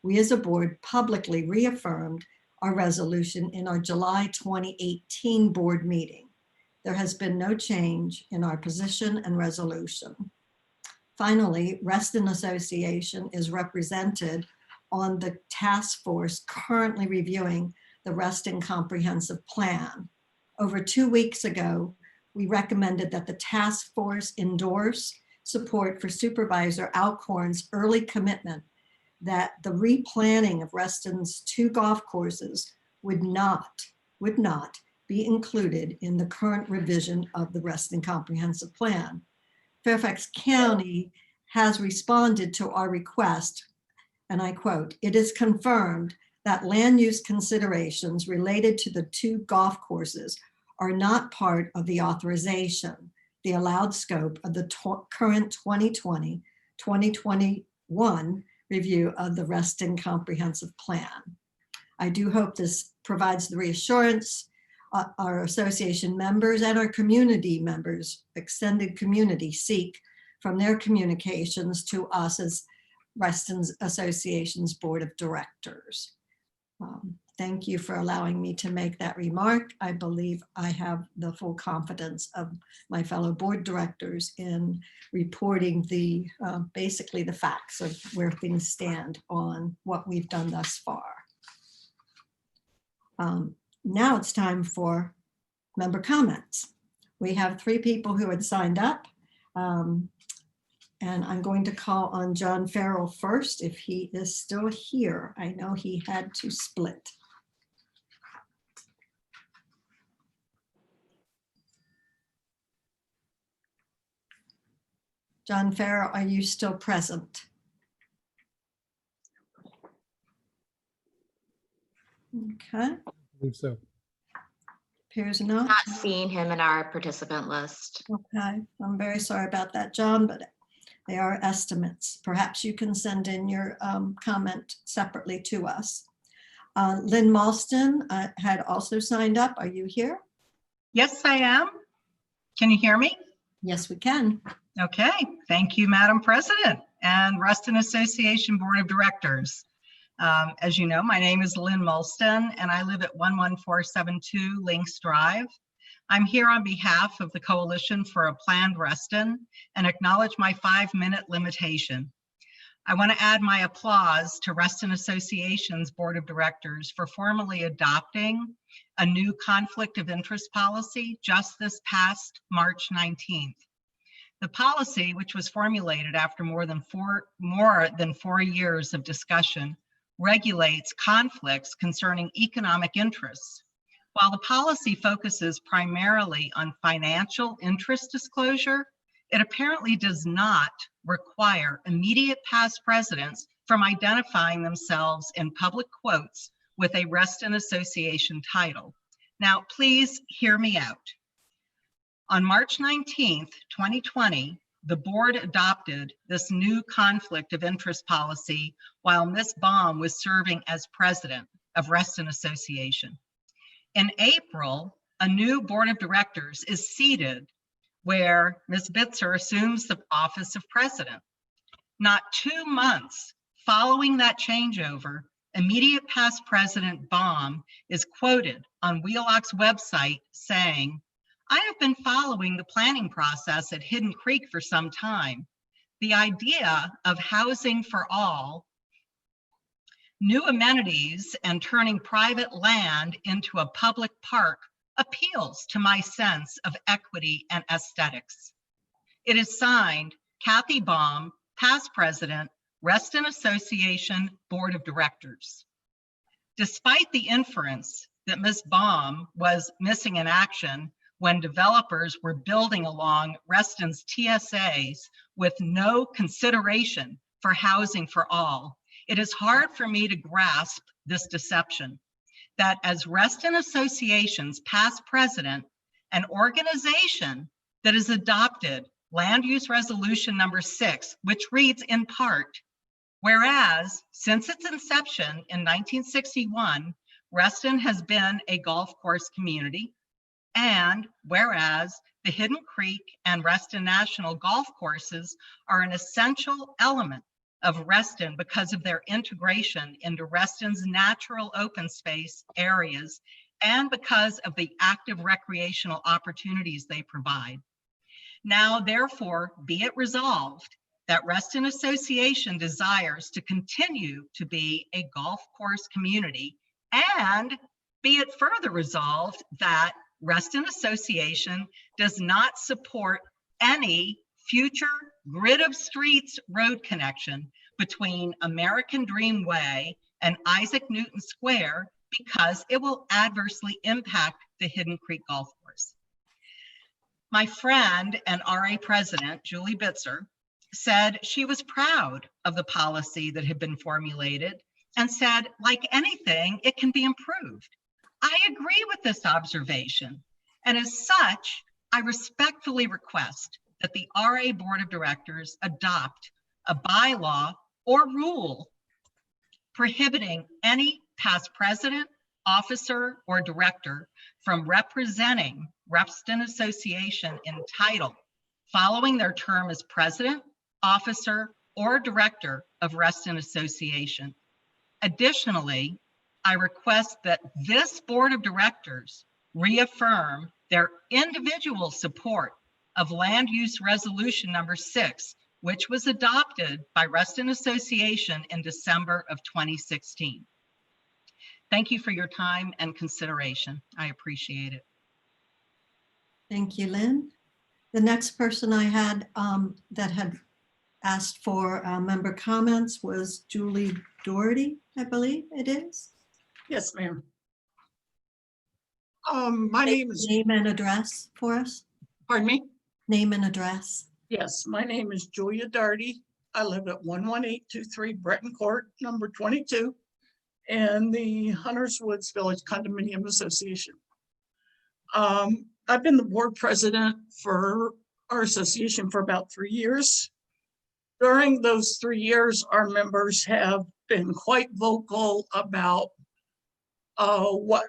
We as a board publicly reaffirmed our resolution in our July 2018 board meeting. There has been no change in our position and resolution. Finally, Reston Association is represented on the task force currently reviewing the Reston Comprehensive Plan. Over 2 weeks ago, we recommended that the task force endorse support for Supervisor Alcorn's early commitment that the replanning of Reston's 2 golf courses would not be included in the current revision of the Reston Comprehensive Plan. Fairfax County has responded to our request, and I quote, "It is confirmed that land use considerations related to the 2 golf courses are not part of the authorization, the allowed scope of the current 2020-2021 review of the Reston Comprehensive Plan." I do hope this provides the reassurance our association members and our community members, extended community, seek from their communications to us as Reston Association's Board of Directors. Thank you for allowing me to make that remark. I believe I have the full confidence of my fellow board directors in reporting the basically the facts of where things stand on what we've done thus far. Now it's time for member comments. We have 3 people who had signed up. And I'm going to call on John Farrell first if he is still here. I know he had to split. John Farrell, are you still present? Okay. I believe so. Appears not. Not seeing him in our participant list. Okay, I'm very sorry about that, John, but they are estimates. Perhaps you can send in your comment separately to us. Lynn Malston had also signed up. Are you here? Yes, I am. Can you hear me? Yes, we can. Okay, thank you, Madam President and Reston Association Board of Directors. As you know, my name is Lynn Mulston and I live at 11472 Links Drive. I'm here on behalf of the Coalition for a Planned Reston and acknowledge my 5-minute limitation. I want to add my applause to Reston Association's Board of Directors for formally adopting a new conflict of interest policy just this past March 19th. The policy, which was formulated after more than four years of discussion, regulates conflicts concerning economic interests. While the policy focuses primarily on financial interest disclosure, it apparently does not require immediate past presidents from identifying themselves in public quotes with a Reston Association title. Now, please hear me out. On March 19th, 2020, the board adopted this new conflict of interest policy while Ms. Baum was serving as president of Reston Association. In April, a new board of directors is seated where Ms. Bitzer assumes the office of president. Not 2 months following that changeover, immediate past President Baum is quoted on Wheelock's website saying, "I have been following the planning process at Hidden Creek for some time. The idea of housing for all, new amenities, and turning private land into a public park appeals to my sense of equity and aesthetics. It is signed Kathy Baum, past president, Reston Association Board of Directors. Despite the inference that Ms. Baum was missing in action when developers were building along Reston's TSAs with no consideration for housing for all, it is hard for me to grasp this deception that as Reston Association's past president, an organization that has adopted Land Use Resolution number 6, which reads in part, whereas since its inception in 1961, Reston has been a golf course community, and whereas the Hidden Creek and Reston National golf courses are an essential element of Reston because of their integration into Reston's natural open space areas and because of the active recreational opportunities they provide. Now, therefore, be it resolved that Reston Association desires to continue to be a golf course community, and be it further resolved that Reston Association does not support any future grid of streets road connection between American Dream Way and Isaac Newton Square because it will adversely impact the Hidden Creek Golf Course. My friend and RA president, Julie Bitzer, said she was proud of the policy that had been formulated and said, like anything, it can be improved. I agree with this observation. And as such, I respectfully request that the RA Board of Directors adopt a bylaw or rule prohibiting any past president, officer, or director from representing Reston Association in title following their term as president, officer, or director of Reston Association. Additionally, I request that this Board of Directors reaffirm their individual support of Land Use Resolution number 6, which was adopted by Reston Association in December of 2016. Thank you for your time and consideration. I appreciate it. Thank you, Lynn. The next person I had that had asked for member comments was Julie Doherty, I believe it is. Yes, ma'am. My name is. Name and address for us. Pardon me? Name and address. Yes, my name is Julia Doherty. I live at 11823 Breton Court, number 22, in the Hunters Woods Village Condominium Association. I've been the board president for our association for about 3 years. During those 3 years, our members have been quite vocal about what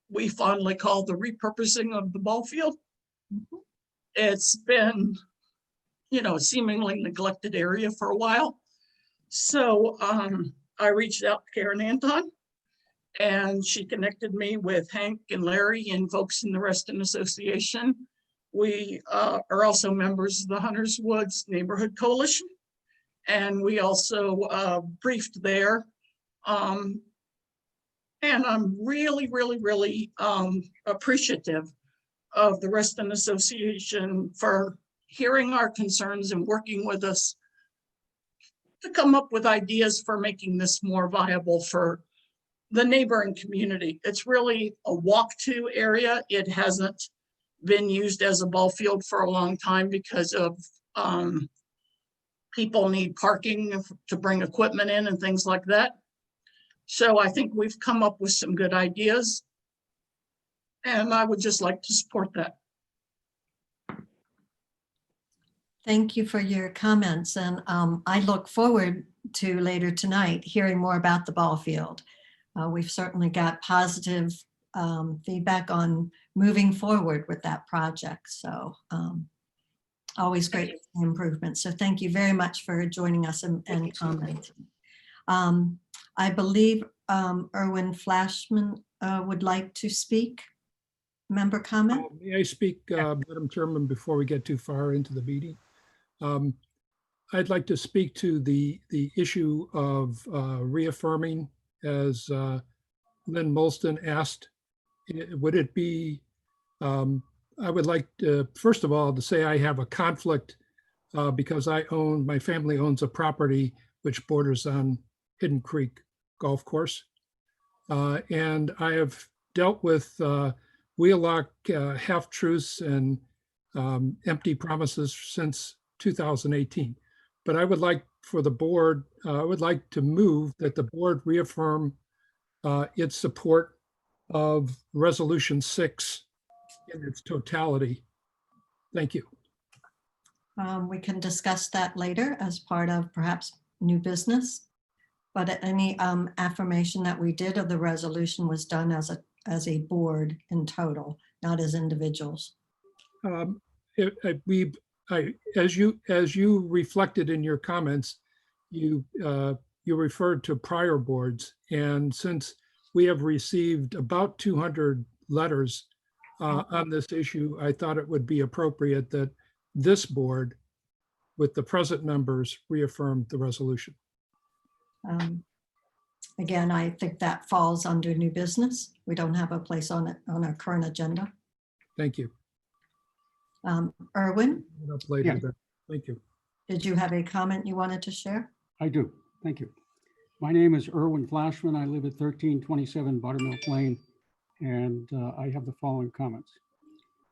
we fondly call the repurposing of the ball field. It's been, you know, a seemingly neglected area for a while. So I reached out to Karen Anton, and she connected me with Hank and Larry and folks in the Reston Association. We are also members of the Hunters Woods Neighborhood Coalition, and we also briefed there. And I'm really, really, really appreciative of the Reston Association for hearing our concerns and working with us to come up with ideas for making this more viable for the neighboring community. It's really a walk-to area. It hasn't been used as a ball field for a long time because of people need parking to bring equipment in and things like that. So I think we've come up with some good ideas, and I would just like to support that. Thank you for your comments, and I look forward to later tonight hearing more about the ball field. We've certainly got positive feedback on moving forward with that project, so always great improvement. So thank you very much for joining us and commenting. I believe Erwin Flashman would like to speak. Member comment? May I speak, Madam Chairman, before we get too far into the meeting? I'd like to speak to the issue of reaffirming, as Lynn Molston asked, would it be I would like to, first of all, to say I have a conflict because my family owns a property which borders on Hidden Creek Golf Course. And I have dealt with wheelock half-truths and empty promises since 2018. But I would like for the board, I would like to move that the board reaffirm its support of Resolution 6 in its totality. Thank you. We can discuss that later as part of perhaps new business. But any affirmation that we did of the resolution was done as a board in total, not as individuals. As you reflected in your comments, you referred to prior boards, and since we have received about 200 letters on this issue, I thought it would be appropriate that this board, with the present members, reaffirm the resolution. Again, I think that falls under new business. We don't have a place on it on our current agenda. Thank you. Erwin, Up later, Yeah. then. Thank you. did you have a comment you wanted to share? I do. Thank you. My name is Erwin Flashman. I live at 1327 Buttermilk Lane, and I have the following comments.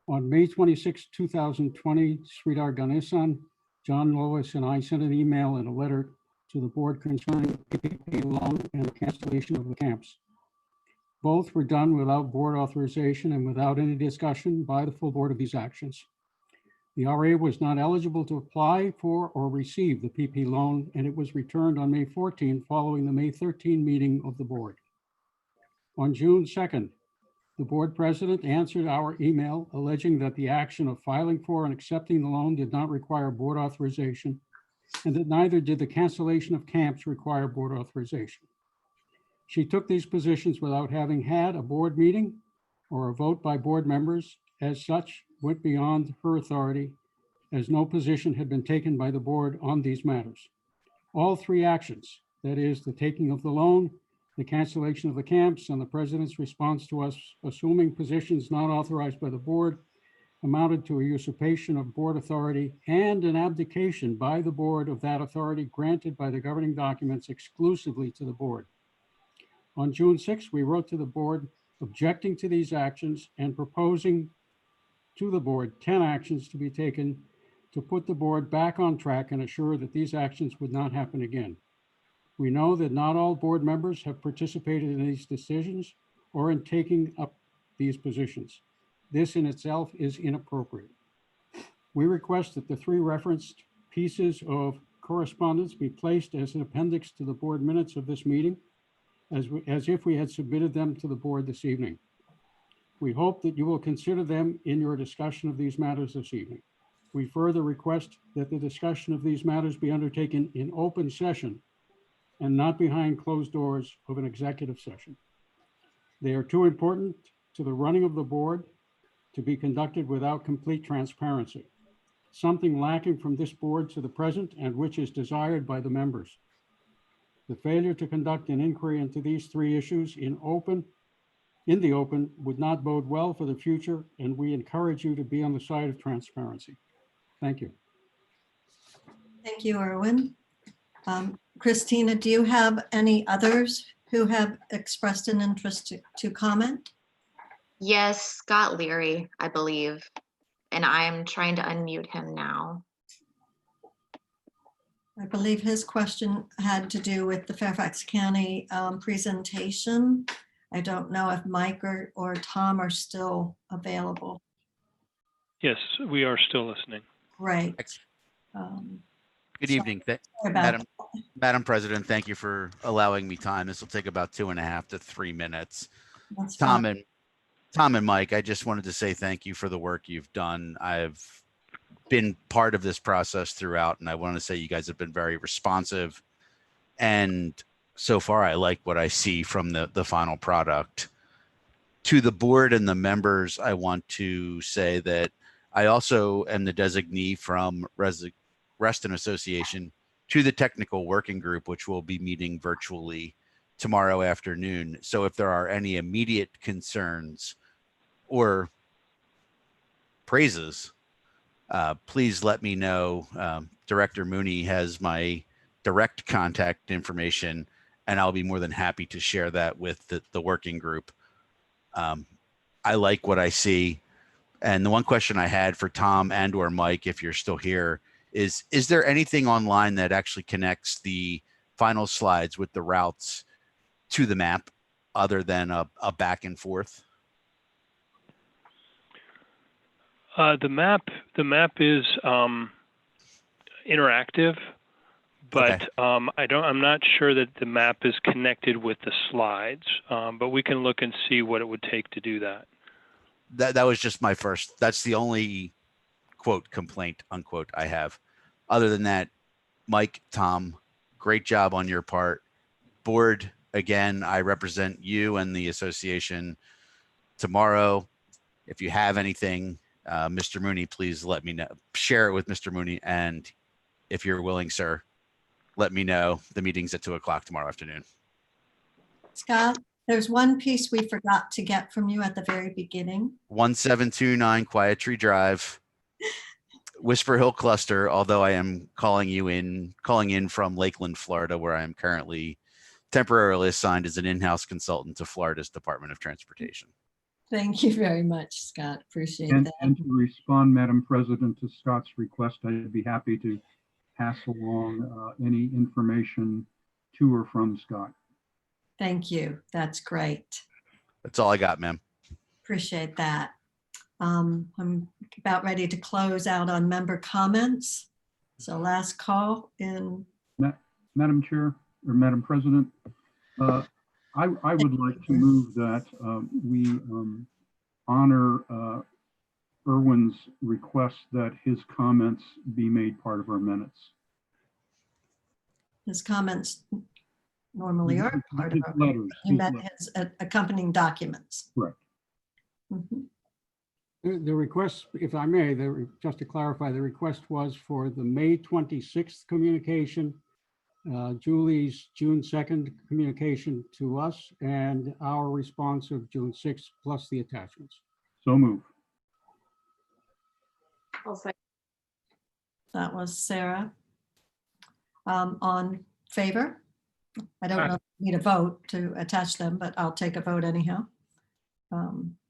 On May 26, 2020, Sridhar Ganesan, John Lois, and I sent an email and a letter to the board concerning the PPP loan and the cancellation of the camps. Both were done without board authorization and without any discussion by the full board of these actions. The RA was not eligible to apply for or receive the PP loan, and it was returned on May 14 following the May 13 meeting of the board. On June 2nd, the board president answered our email alleging that the action of filing for and accepting the loan did not require board authorization, and that neither did the cancellation of camps require board authorization. She took these positions without having had a board meeting or a vote by board members. As such, went beyond her authority, as no position had been taken by the board on these matters. All three actions, that is the taking of the loan, the cancellation of the camps, and the president's response to us assuming positions not authorized by the board, amounted to a usurpation of board authority and an abdication by the board of that authority granted by the governing documents exclusively to the board. On June 6th, we wrote to the board objecting to these actions and proposing to the board 10 actions to be taken to put the board back on track and assure that these actions would not happen again. We know that not all board members have participated in these decisions or in taking up these positions. This in itself is inappropriate. We request that the three referenced pieces of correspondence be placed as an appendix to the board minutes of this meeting, as if we had submitted them to the board this evening. We hope that you will consider them in your discussion of these matters this evening. We further request that the discussion of these matters be undertaken in open session and not behind closed doors of an executive session. They are too important to the running of the board to be conducted without complete transparency, something lacking from this board to the present and which is desired by the members. The failure to conduct an inquiry into these three issues in the open would not bode well for the future, and we encourage you to be on the side of transparency. Thank you. Thank you, Erwin. Christina, do you have any others who have expressed an interest to comment? Yes, Scott Leary, I believe. And I'm trying to unmute him now. I believe his question had to do with the Fairfax County presentation. I don't know if Mike or Tom are still available. Yes, we are still listening. Right. Good evening, Madam President. Thank you for allowing me time. This will take about 2.5 to 3 minutes. Tom and Mike, I just wanted to say thank you for the work you've done. I've been part of this process throughout, and I want to say you guys have been very responsive. And so far, I like what I see from the final product. To the board and the members, I want to say that I also am the designee from Reston Association to the technical working group, which will be meeting virtually tomorrow afternoon. So if there are any immediate concerns or praises, please let me know. Director Mooney has my direct contact information, and I'll be more than happy to share that with the working group. I like what I see. And the one question I had for Tom and or Mike, if you're still here, is there anything online that actually connects the final slides with the routes to the map other than a back and forth? The map is interactive, but Okay. I'm not sure that the map is connected with the slides, but we can look and see what it would take to do that. That was just my first. That's the only quote complaint unquote I have. Other than that, Mike, Tom, great job on your part. Board, again, I represent you and the association tomorrow. If you have anything, Mr. Mooney, please let me know. Share it with Mr. Mooney, and if you're willing, sir, let me know. The meeting's at 2:00 tomorrow afternoon. Scott, there's one piece we forgot to get from you at the very beginning. 1729 Quiet Tree Drive, Whisper Hill Cluster, although I am calling in from Lakeland, Florida, where I am currently temporarily assigned as an in-house consultant to Florida's Department of Transportation. Thank you very much, Scott. Appreciate And, that. and to respond, Madam President, to Scott's request, I'd be happy to pass along any information to or from Scott. Thank you. That's great. That's all I got, ma'am. Appreciate that. I'm about ready to close out on member comments. So last call in. Madam Chair or Madam President, I would like to move that we honor Irwin's request that his comments be made part of our minutes. His comments normally are part of His letters. his accompanying documents. Correct. Mhm. The request, if I may, just to clarify, the request was for the May 26th communication, Julie's June 2nd communication to us, and our response of June 6th, plus the attachments. So move. I'll say. That was Sarah. On favor? I don't know if you need a vote to attach them, but I'll take a vote anyhow.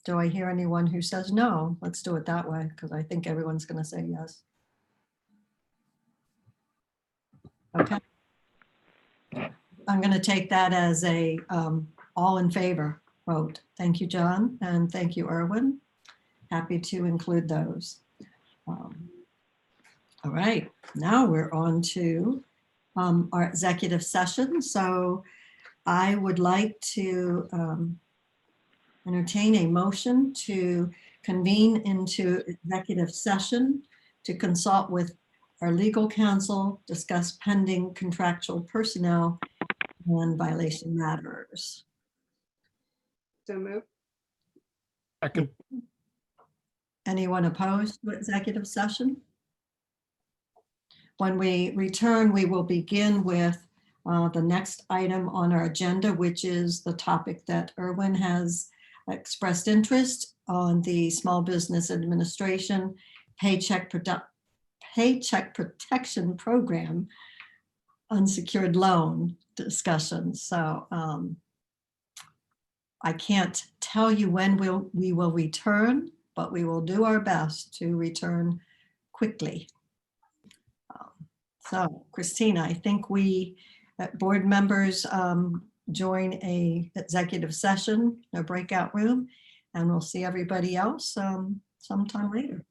Do I hear anyone who says no? Let's do it that way, because I think everyone's going to say yes. Okay. I'm going to take that as a all in favor vote. Thank you, John, and thank you, Irwin. Happy to include those. All right, now we're on to our executive session. So I would like to entertain a motion to convene into executive session to consult with our legal counsel, discuss pending contractual personnel and violation matters. So move. Second. Anyone opposed to executive session? When we return, we will begin with the next item on our agenda, which is the topic that Irwin has expressed interest on, the Small Business Administration Paycheck Protection Program unsecured loan discussion. So I can't tell you when we will return, but we will do our best to return quickly. So Christina, I think we board members join a executive session, a breakout room, and we'll see everybody else sometime later.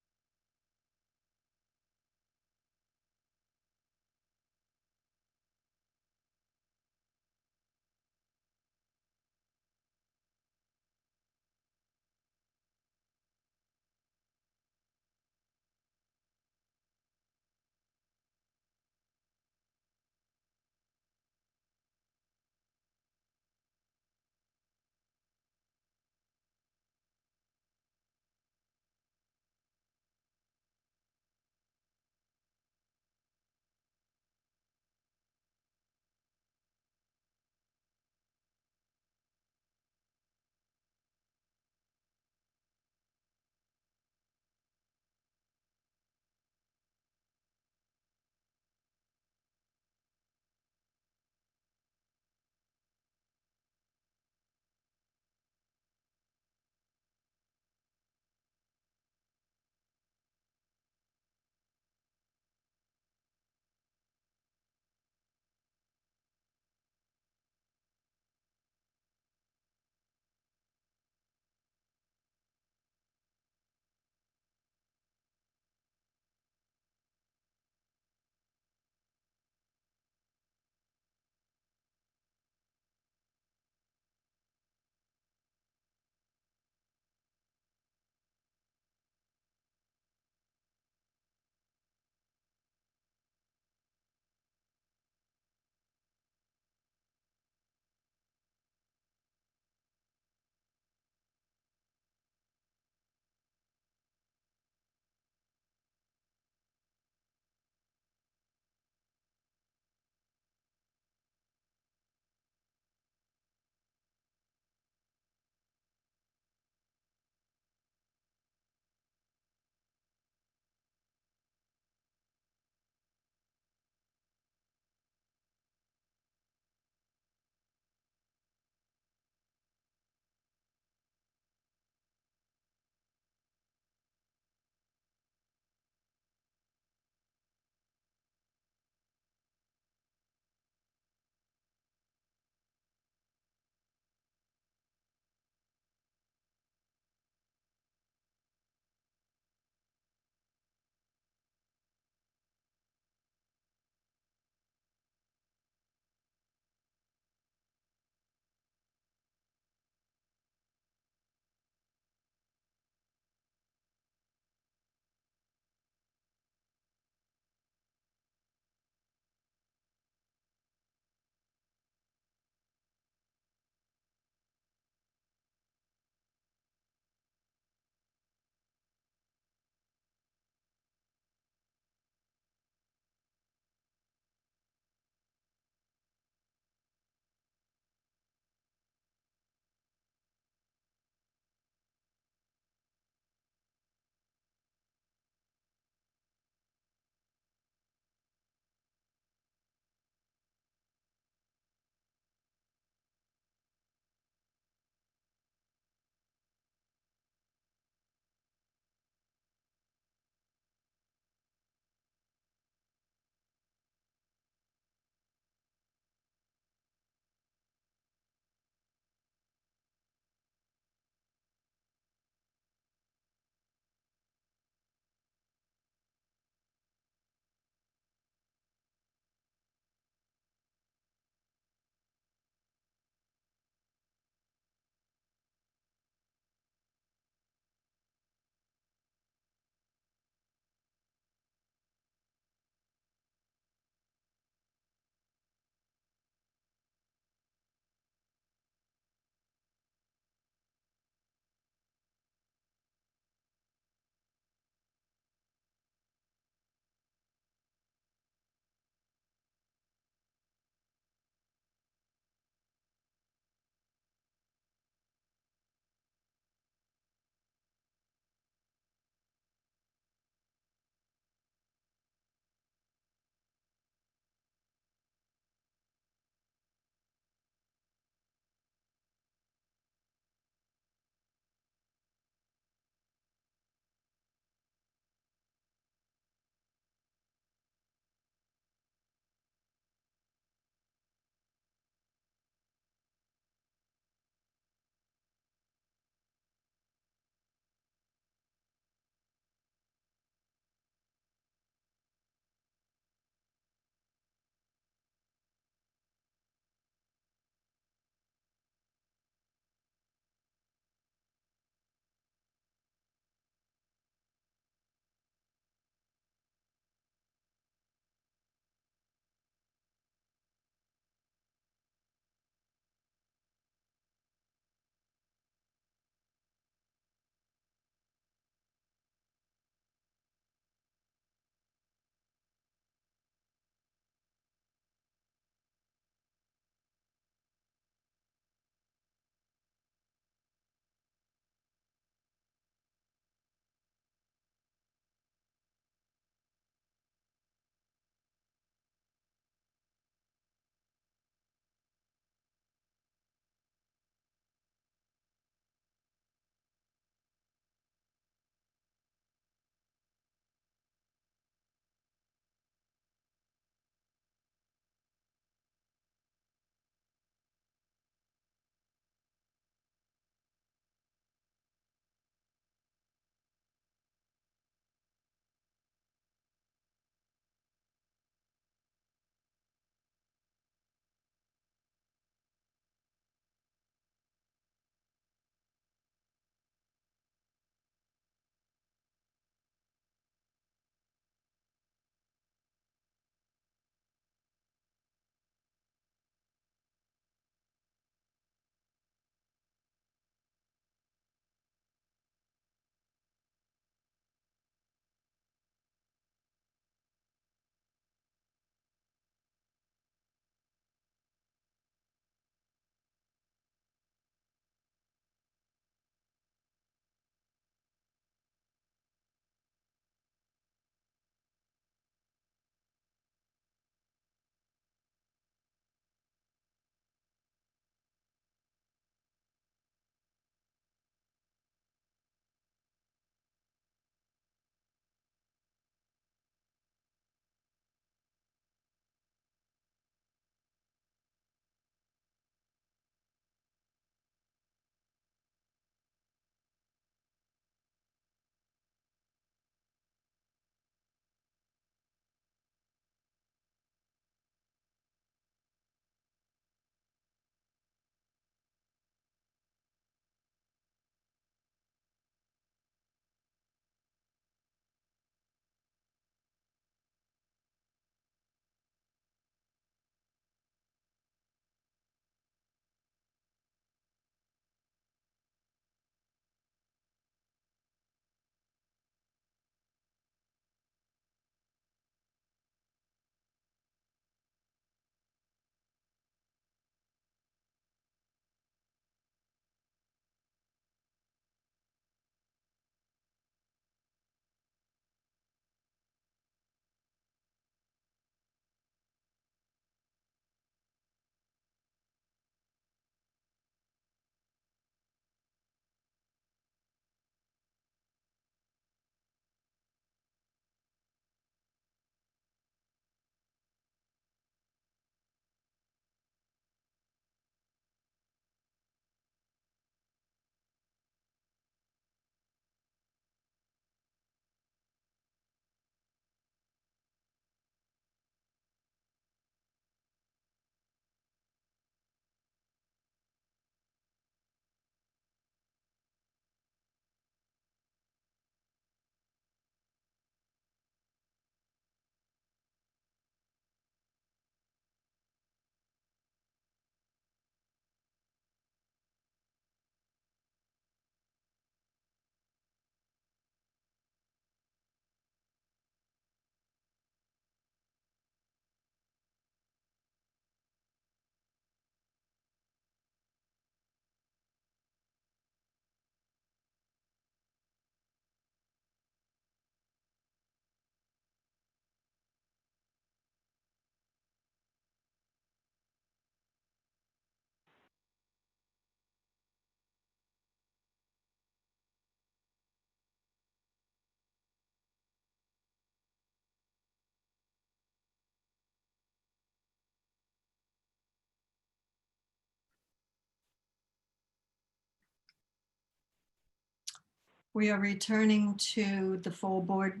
We are returning to the full board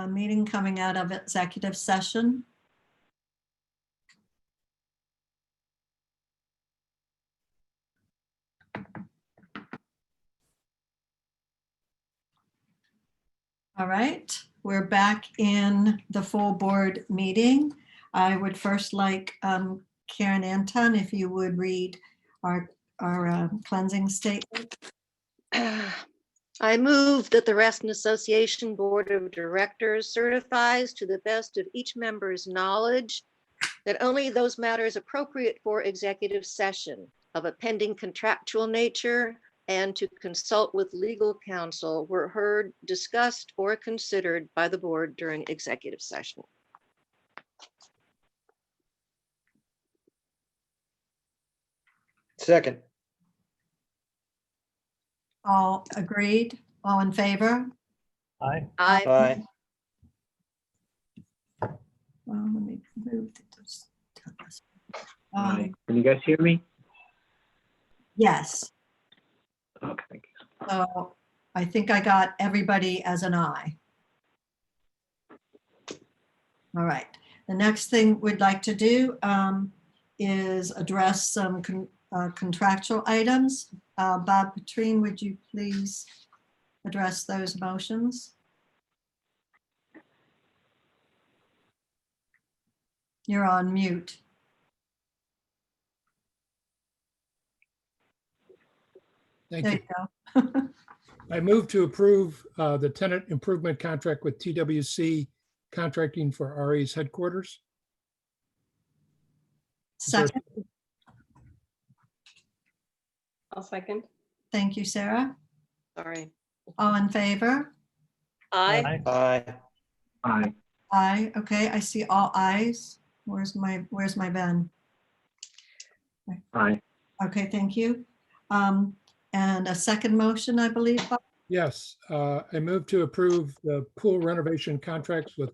meeting coming out of executive session. All right, we're back in the full board meeting. I would first like Karen Anton, if you would read our cleansing statement. I move that the Reston Association Board of Directors certifies to the best of each member's knowledge that only those matters appropriate for executive session of a pending contractual nature and to consult with legal counsel were heard, discussed, or considered by the board during executive session. Second. All agreed? All in favor? Aye. Aye. Aye. Well, let me move this. Can you guys hear me? Yes. Okay, thank you. So I think I got everybody as an aye. All right. The next thing we'd like to do is address some contractual items. Bob Petrine, would you please address those motions? You're on mute. Thank There you. you go. I move to approve the tenant improvement contract with TWC Contracting for RE's headquarters. Second. I'll second. Thank you, Sarah. Sorry. All in favor? Aye. Aye. Aye. Aye. Okay, I see all ayes. Where's my Ben? Aye. Okay, thank you. And a second motion, I believe. Bob? Yes, I move to approve the pool renovation contracts with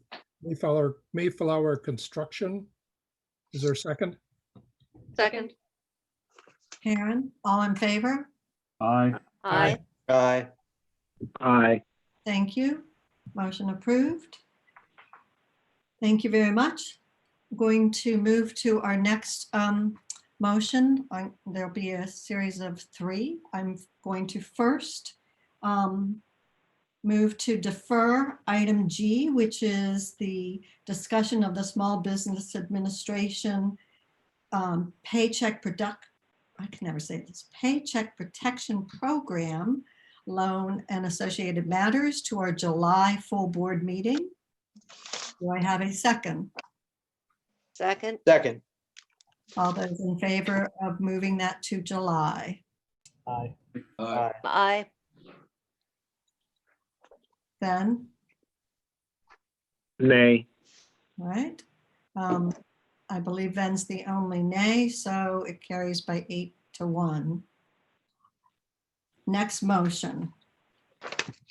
Mayflower Construction. Is there a second? Second. Karen, all in favor? Aye. Aye. Aye. Aye. Thank you. Motion approved. Thank you very much. I'm going to move to our next motion. There'll be a series of three. I'm going to first move to defer item G, which is the discussion of the Small Business Administration Paycheck Protection Program loan and associated matters to our July full board meeting. Do I have a second? Second. Second. All those in favor of moving that to July? Aye. Aye. Aye. Ben? Nay. All right. I believe Ben's the only nay, so it carries by 8-1. Next motion.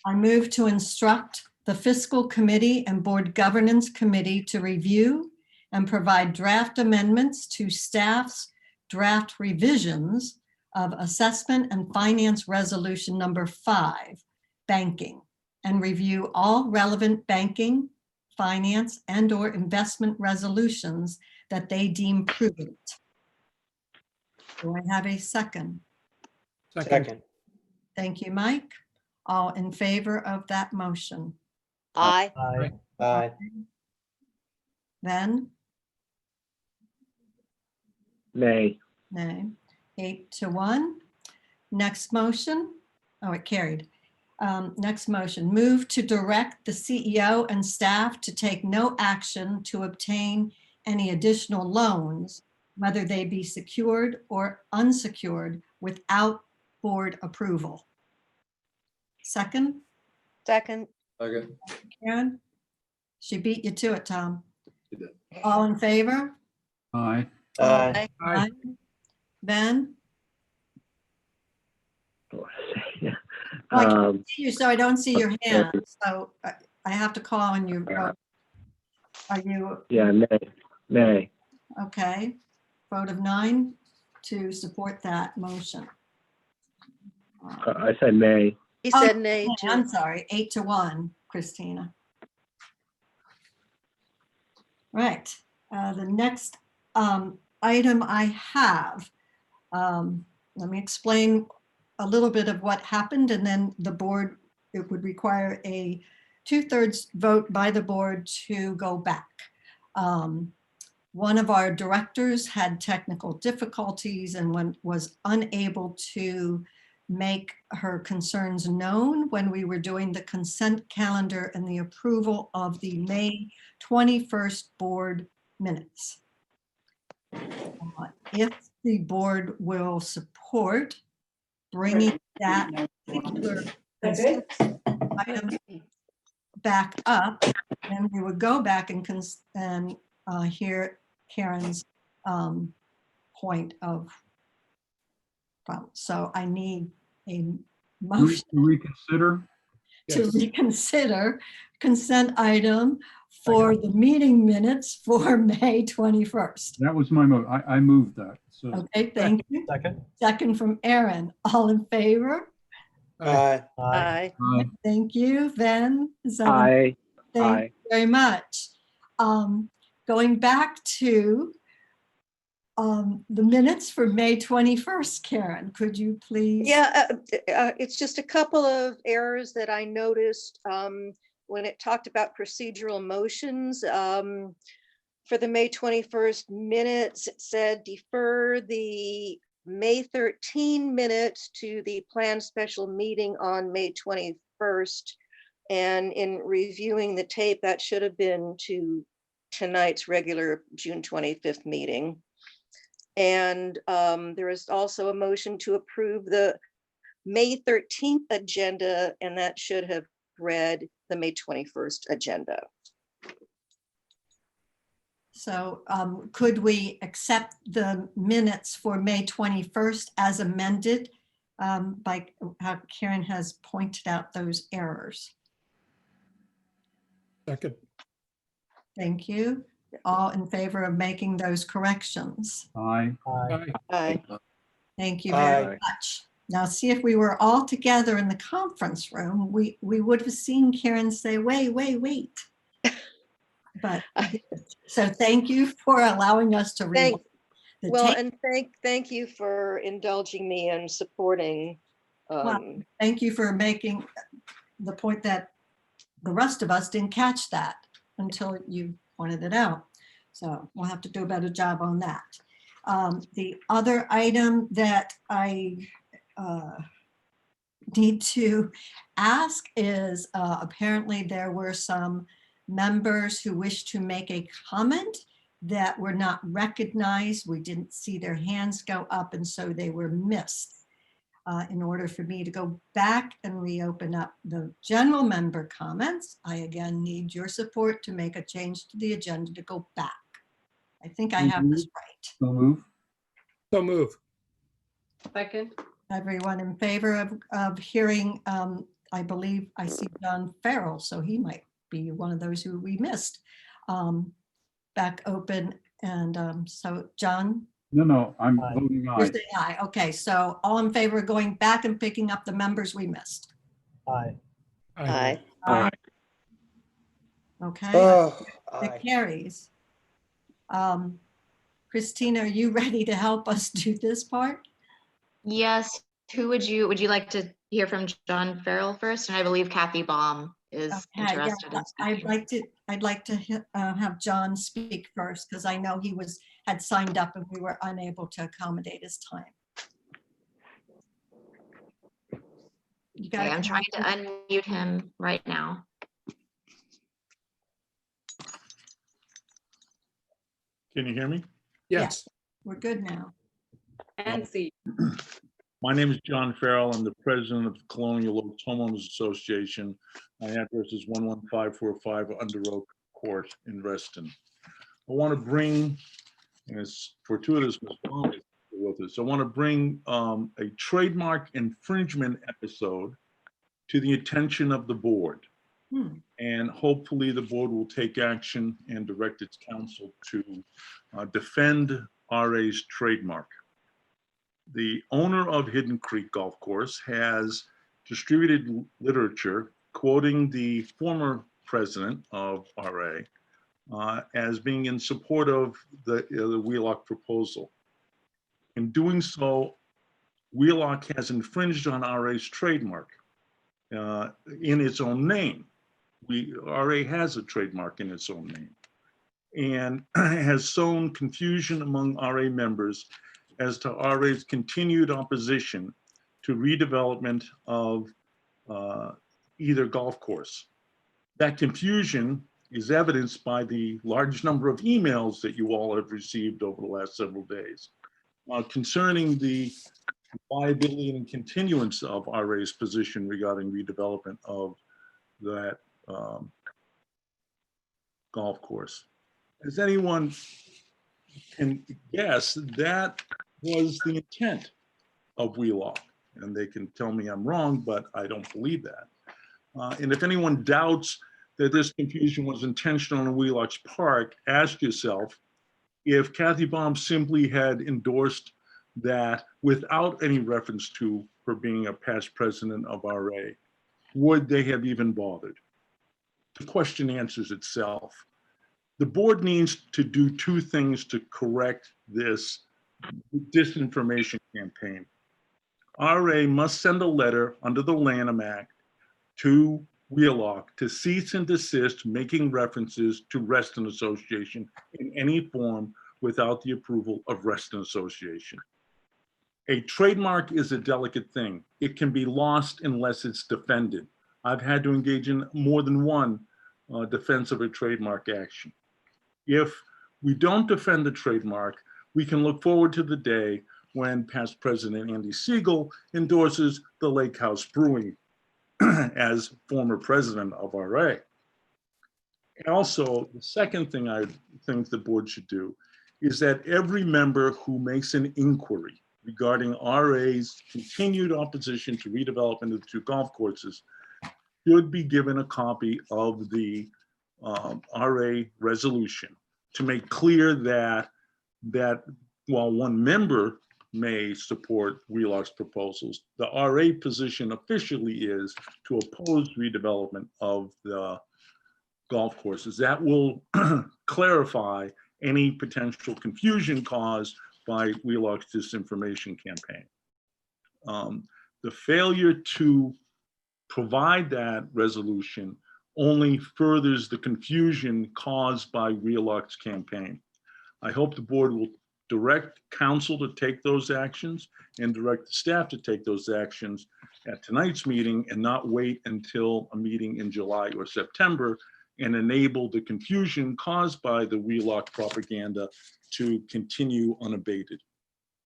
I move to instruct the Fiscal Committee and Board Governance Committee to review and provide draft amendments to staff's draft revisions of Assessment and Finance Resolution number 5, Banking, and review all relevant banking, finance, and/or investment resolutions that they deem prudent. Do I have a second? Second. Thank you, Mike. All in favor of that motion? Aye. Aye. Aye. Then? Nay. Nay. 8-1. Next motion. Oh, it carried. Next motion. Move to direct the CEO and staff to take no action to obtain any additional loans, whether they be secured or unsecured, without board approval. Second? Second. Second. Karen? She beat you to it, Tom. She did. All in favor? Aye. Aye. Aye. Ben? What do I say? Well, I can't see you, so I don't see your okay. hand, so I have to call on you. Are you, Yeah, nay. Nay. okay? Vote of 9 to support that motion. I said nay. He Oh, said nay too. I'm sorry, 8-1, Christina. Right, the next item I have, let me explain a little bit of what happened, and then the board, it would require a 2/3 vote by the board to go back. One of our directors had technical difficulties and was unable to make her concerns known when we were doing the consent calendar and the approval of the May 21st board minutes. If the board will support bringing that particular consent item back up, then we would go back and hear Karen's point of problem. So I need a motion To reconsider? to reconsider consent item for the meeting minutes for May 21st. That was my move. I moved that. So Okay, thank you. Second. Second from Aaron. All in favor? Aye. Aye. Aye. Thank you. Then, is that a- Aye. Thank Aye. you very much. Going back to the minutes for May 21st, Karen, could you please? Yeah, it's just a couple of errors that I noticed when it talked about procedural motions. For the May 21st minutes, it said defer the May 13 minutes to the planned special meeting on May 21st. And in reviewing the tape, that should have been to tonight's regular June 25th meeting. And there is also a motion to approve the May 13th agenda, and that should have read the May 21st agenda. So could we accept the minutes for May 21st as amended by how Karen has pointed out those errors? Second. Thank you. All in favor of making those corrections? Aye. Aye. Aye. Thank you very Aye. much. Now, see, if we were all together in the conference room, we would have seen Karen say, wait. But, so thank you for allowing us to read the Well, tape. and thank you for indulging me and supporting. Well, thank you for making the point that the rest of us didn't catch that until you pointed it out. So we'll have to do a better job on that. The other item that I need to ask is apparently there were some members who wished to make a comment that were not recognized. We didn't see their hands go up, and so they were missed. In order for me to go back and reopen up the general member comments, I again need your support to make a change to the agenda to go back. I think I have this right. So move. So move. Second. Everyone in favor of hearing, I believe I see John Farrell, so he might be one of those who we missed. Back open, and so John? No, I'm Aye. voting You're aye. saying aye. Okay, so all in favor of going back and picking up the members we missed? Aye. Aye. Aye. Okay, Oh, it aye. carries. Christina, are you ready to help us do this part? Yes, who would you like to hear from? John Farrell first? And I believe Kathy Baum is Okay, yeah, interested in speaking. I'd like to have John speak first, because I know he had signed up and we were unable to accommodate his time. You Okay, got I'm trying to unmute him right now. Can you hear me? Yes. We're good now. And see. My name is John Farrell. I'm the president of the Colonial Oaks Homeowners Association. My address is 11545 Under Oak Court in Reston. I want to bring, and it's fortuitous, Ms. Baum is with us. I want to bring a trademark infringement episode to the attention of the board. And hopefully the board will take action and direct its counsel to defend RA's trademark. The owner of Hidden Creek Golf Course has distributed literature quoting the former president of RA as being in support of the Wheelock proposal. In doing so, Wheelock has infringed on RA's trademark in its own name. RA has a trademark in its own name, and has sown confusion among RA members as to RA's continued opposition to redevelopment of either golf course. That confusion is evidenced by the large number of emails that you all have received over the last several days concerning the viability and continuance of RA's position regarding redevelopment of that golf course. As anyone can guess, that was the intent of Wheelock. And they can tell me I'm wrong, but I don't believe that. And if anyone doubts that this confusion was intentional on Wheelock's part, ask yourself if Kathy Baum simply had endorsed that without any reference to her being a past president of RA, would they have even bothered? The question answers itself. The board needs to do two things to correct this disinformation campaign. RA must send a letter under the Lanham Act to Wheelock to cease and desist making references to Reston Association in any form without the approval of Reston Association. A trademark is a delicate thing. It can be lost unless it's defended. I've had to engage in more than one defense of a trademark action. If we don't defend the trademark, we can look forward to the day when past President Andy Siegel endorses the Lake House Brewing as former president of RA. And also, the second thing I think the board should do is that every member who makes an inquiry regarding RA's continued opposition to redevelopment of the two golf courses should be given a copy of the RA resolution to make clear that while one member may support Wheelock's proposals, the RA position officially is to oppose redevelopment of the golf courses. That will clarify any potential confusion caused by Wheelock's disinformation campaign. The failure to provide that resolution only furthers the confusion caused by Wheelock's campaign. I hope the board will direct council to take those actions and direct the staff to take those actions at tonight's meeting and not wait until a meeting in July or September and enable the confusion caused by the Wheelock propaganda to continue unabated.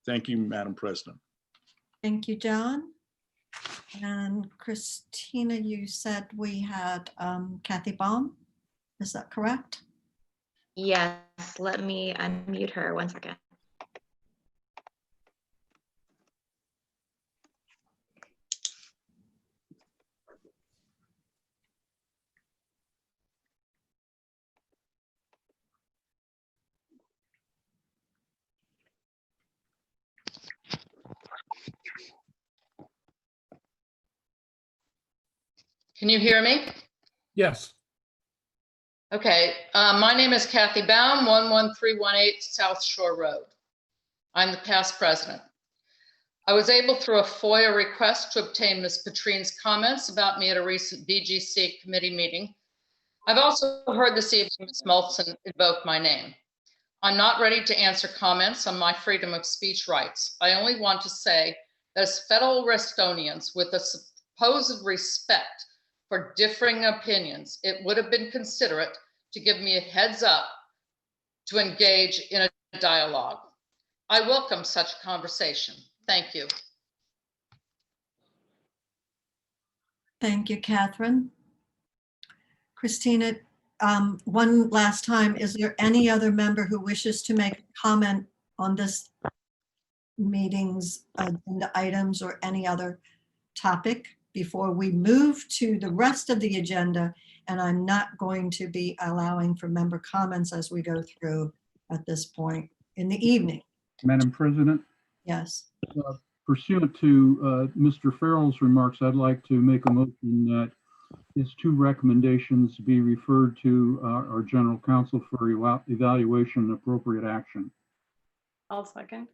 Thank you, Madam President. Thank you, John. And Christina, you said we had Kathy Baum. Is that correct? Yes, let me unmute her 1 second. Can you hear me? Yes. Okay, my name is Kathy Baum, 11318 South Shore Road. I'm the past president. I was able through a FOIA request to obtain Ms. Patrine's comments about me at a recent BGC committee meeting. I've also heard this evening Ms. Molson invoke my name. I'm not ready to answer comments on my freedom of speech rights. I only want to say that as fellow Restonians with a supposed respect for differing opinions, it would have been considerate to give me a heads up to engage in a dialogue. I welcome such a conversation. Thank you. Thank you, Catherine. Christina, one last time, is there any other member who wishes to make a comment on this meeting's agenda items or any other topic before we move to the rest of the agenda? And I'm not going to be allowing for member comments as we go through at this point in the evening. Madam President? Yes. Pursuant to Mr. Farrell's remarks, I'd like to make a motion that his two recommendations be referred to our general counsel for evaluation and appropriate action. I'll second.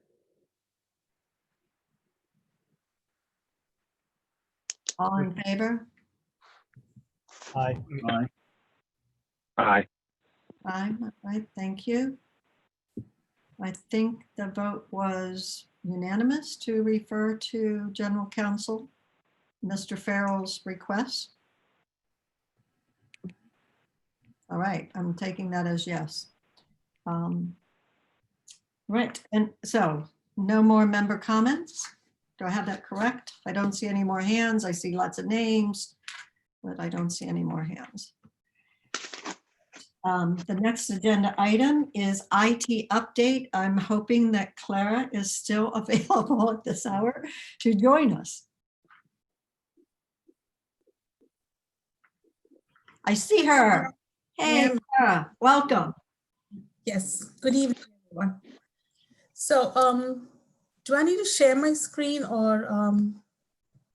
All in favor? Aye. Aye. Aye. Aye, all right, thank you. I think the vote was unanimous to refer to general counsel, Mr. Farrell's request. All right, I'm taking that as yes. Right, and so no more member comments? Do I have that correct? I don't see any more hands. I see lots of names, but I don't see any more hands. The next agenda item is IT update. I'm hoping that Clara is still available at this hour to join us. I see her. Hey, Clara, welcome. Yes, good evening, everyone. So, do I need to share my screen or?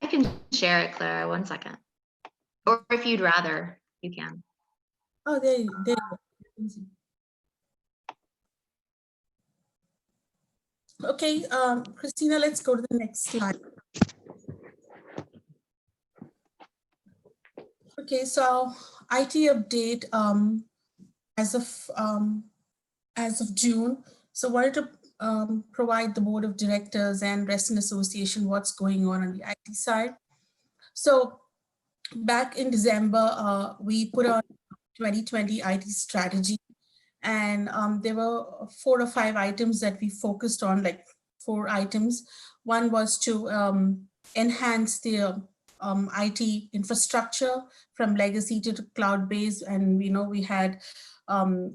I can share it, Clara, 1 second. Or if you'd rather, you can. Oh, there you go. Easy. Okay, Christina, let's go to the next slide. Okay, so IT update as of June. So wanted to provide the board of directors and Reston Association what's going on the IT side. So back in December, we put on 2020 IT strategy, and there were 4 or 5 items that we focused on, like 4 items. One was to enhance the IT infrastructure from legacy to cloud-based, and we had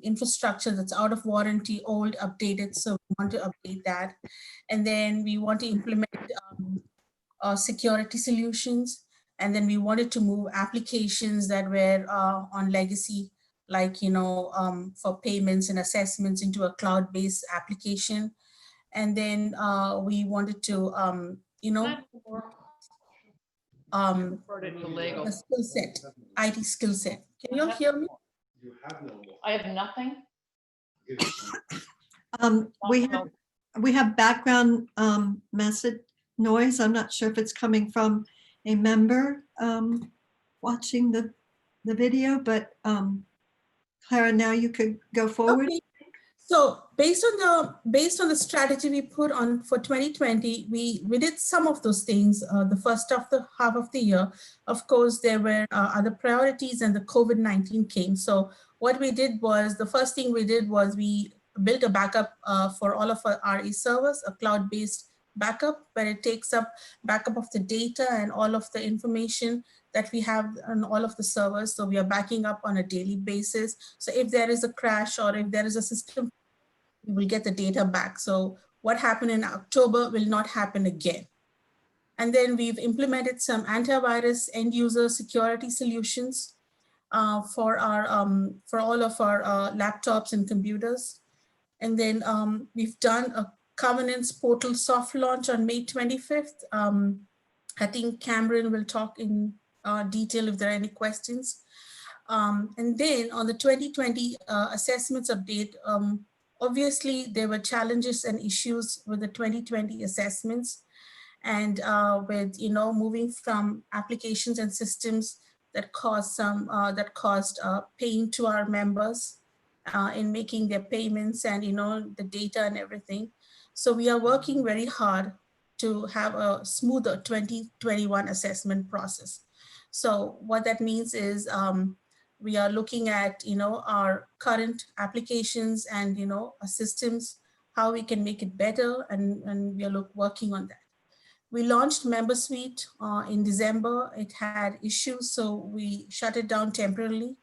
infrastructure that's out of warranty, old, updated, so we want to update that. And then we want to implement security solutions. And then we wanted to move applications that were on legacy, like, for payments and assessments, into a cloud-based application. And then we wanted to, the skill set, IT skill set. Can you all hear me? I have nothing. We have background message noise. I'm not sure if it's coming from a member watching the video, but Clara, now you could go forward. Okay. So based on the strategy we put on for 2020, we did some of those things the first half of the year. Of course, there were other priorities, and the COVID-19 came. So what we did was, the first thing we did was we built a backup for all of our RE servers, a cloud-based backup, where it takes up backup of the data and all of the information that we have on all of the servers. So we are backing up on a daily basis. So if there is a crash or if there is a system, we will get the data back. So what happened in October will not happen again. And then we've implemented some antivirus end user security solutions for all of our laptops and computers. And then we've done a governance portal soft launch on May 25th. I think Cameron will talk in detail if there are any questions. And then on the 2020 assessments update, obviously there were challenges and issues with the 2020 assessments, and with moving from applications and systems that caused pain to our members in making their payments and the data and everything. So we are working very hard to have a smoother 2021 assessment process. So what that means is we are looking at our current applications and our systems, how we can make it better, and we are working on that. We launched Member Suite in December. It had issues, so we shut it down temporarily.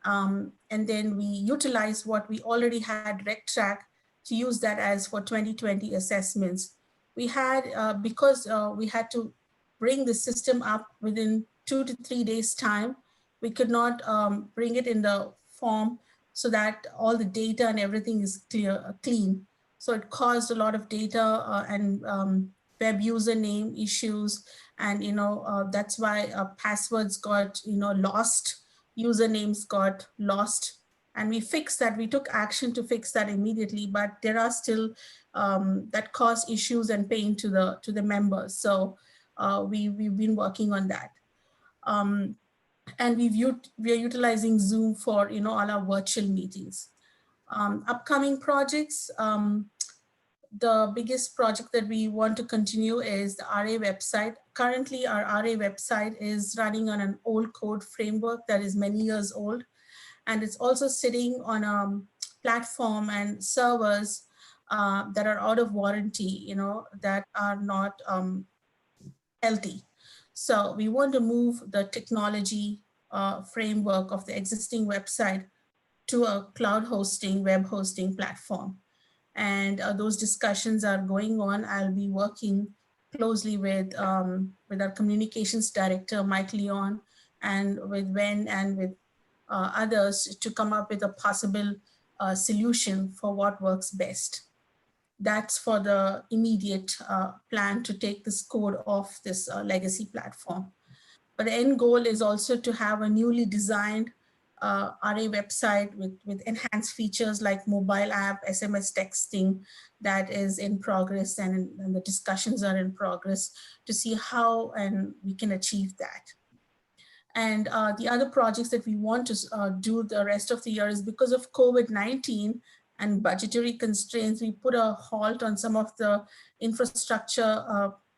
And then we utilized what we already had, RecTrack, to use that as for 2020 assessments. We had, because we had to bring the system up within 2 to 3 days time, we could not bring it in the form so that all the data and everything is clean. So it caused a lot of data and web username issues, and that's why passwords got lost, usernames got lost, and we fixed that. We took action to fix that immediately, but there are still that cause issues and pain to the members. So we've been working on that. And we are utilizing Zoom for all our virtual meetings. Upcoming projects, the biggest project that we want to continue is the RA website. Currently, our RA website is running on an old code framework that is many years old. And it's also sitting on a platform and servers that are out of warranty, that are not healthy. So we want to move the technology framework of the existing website to a cloud hosting, web hosting platform. And those discussions are going on. I'll be working closely with our communications director, Mike Leon, and with Ben and with others to come up with a possible solution for what works best. That's for the immediate plan to take this code off this legacy platform. But the end goal is also to have a newly designed RA website with enhanced features like mobile app, SMS texting that is in progress, and the discussions are in progress to see how and we can achieve that. And the other projects that we want to do the rest of the year is because of COVID-19 and budgetary constraints, we put a halt on some of the infrastructure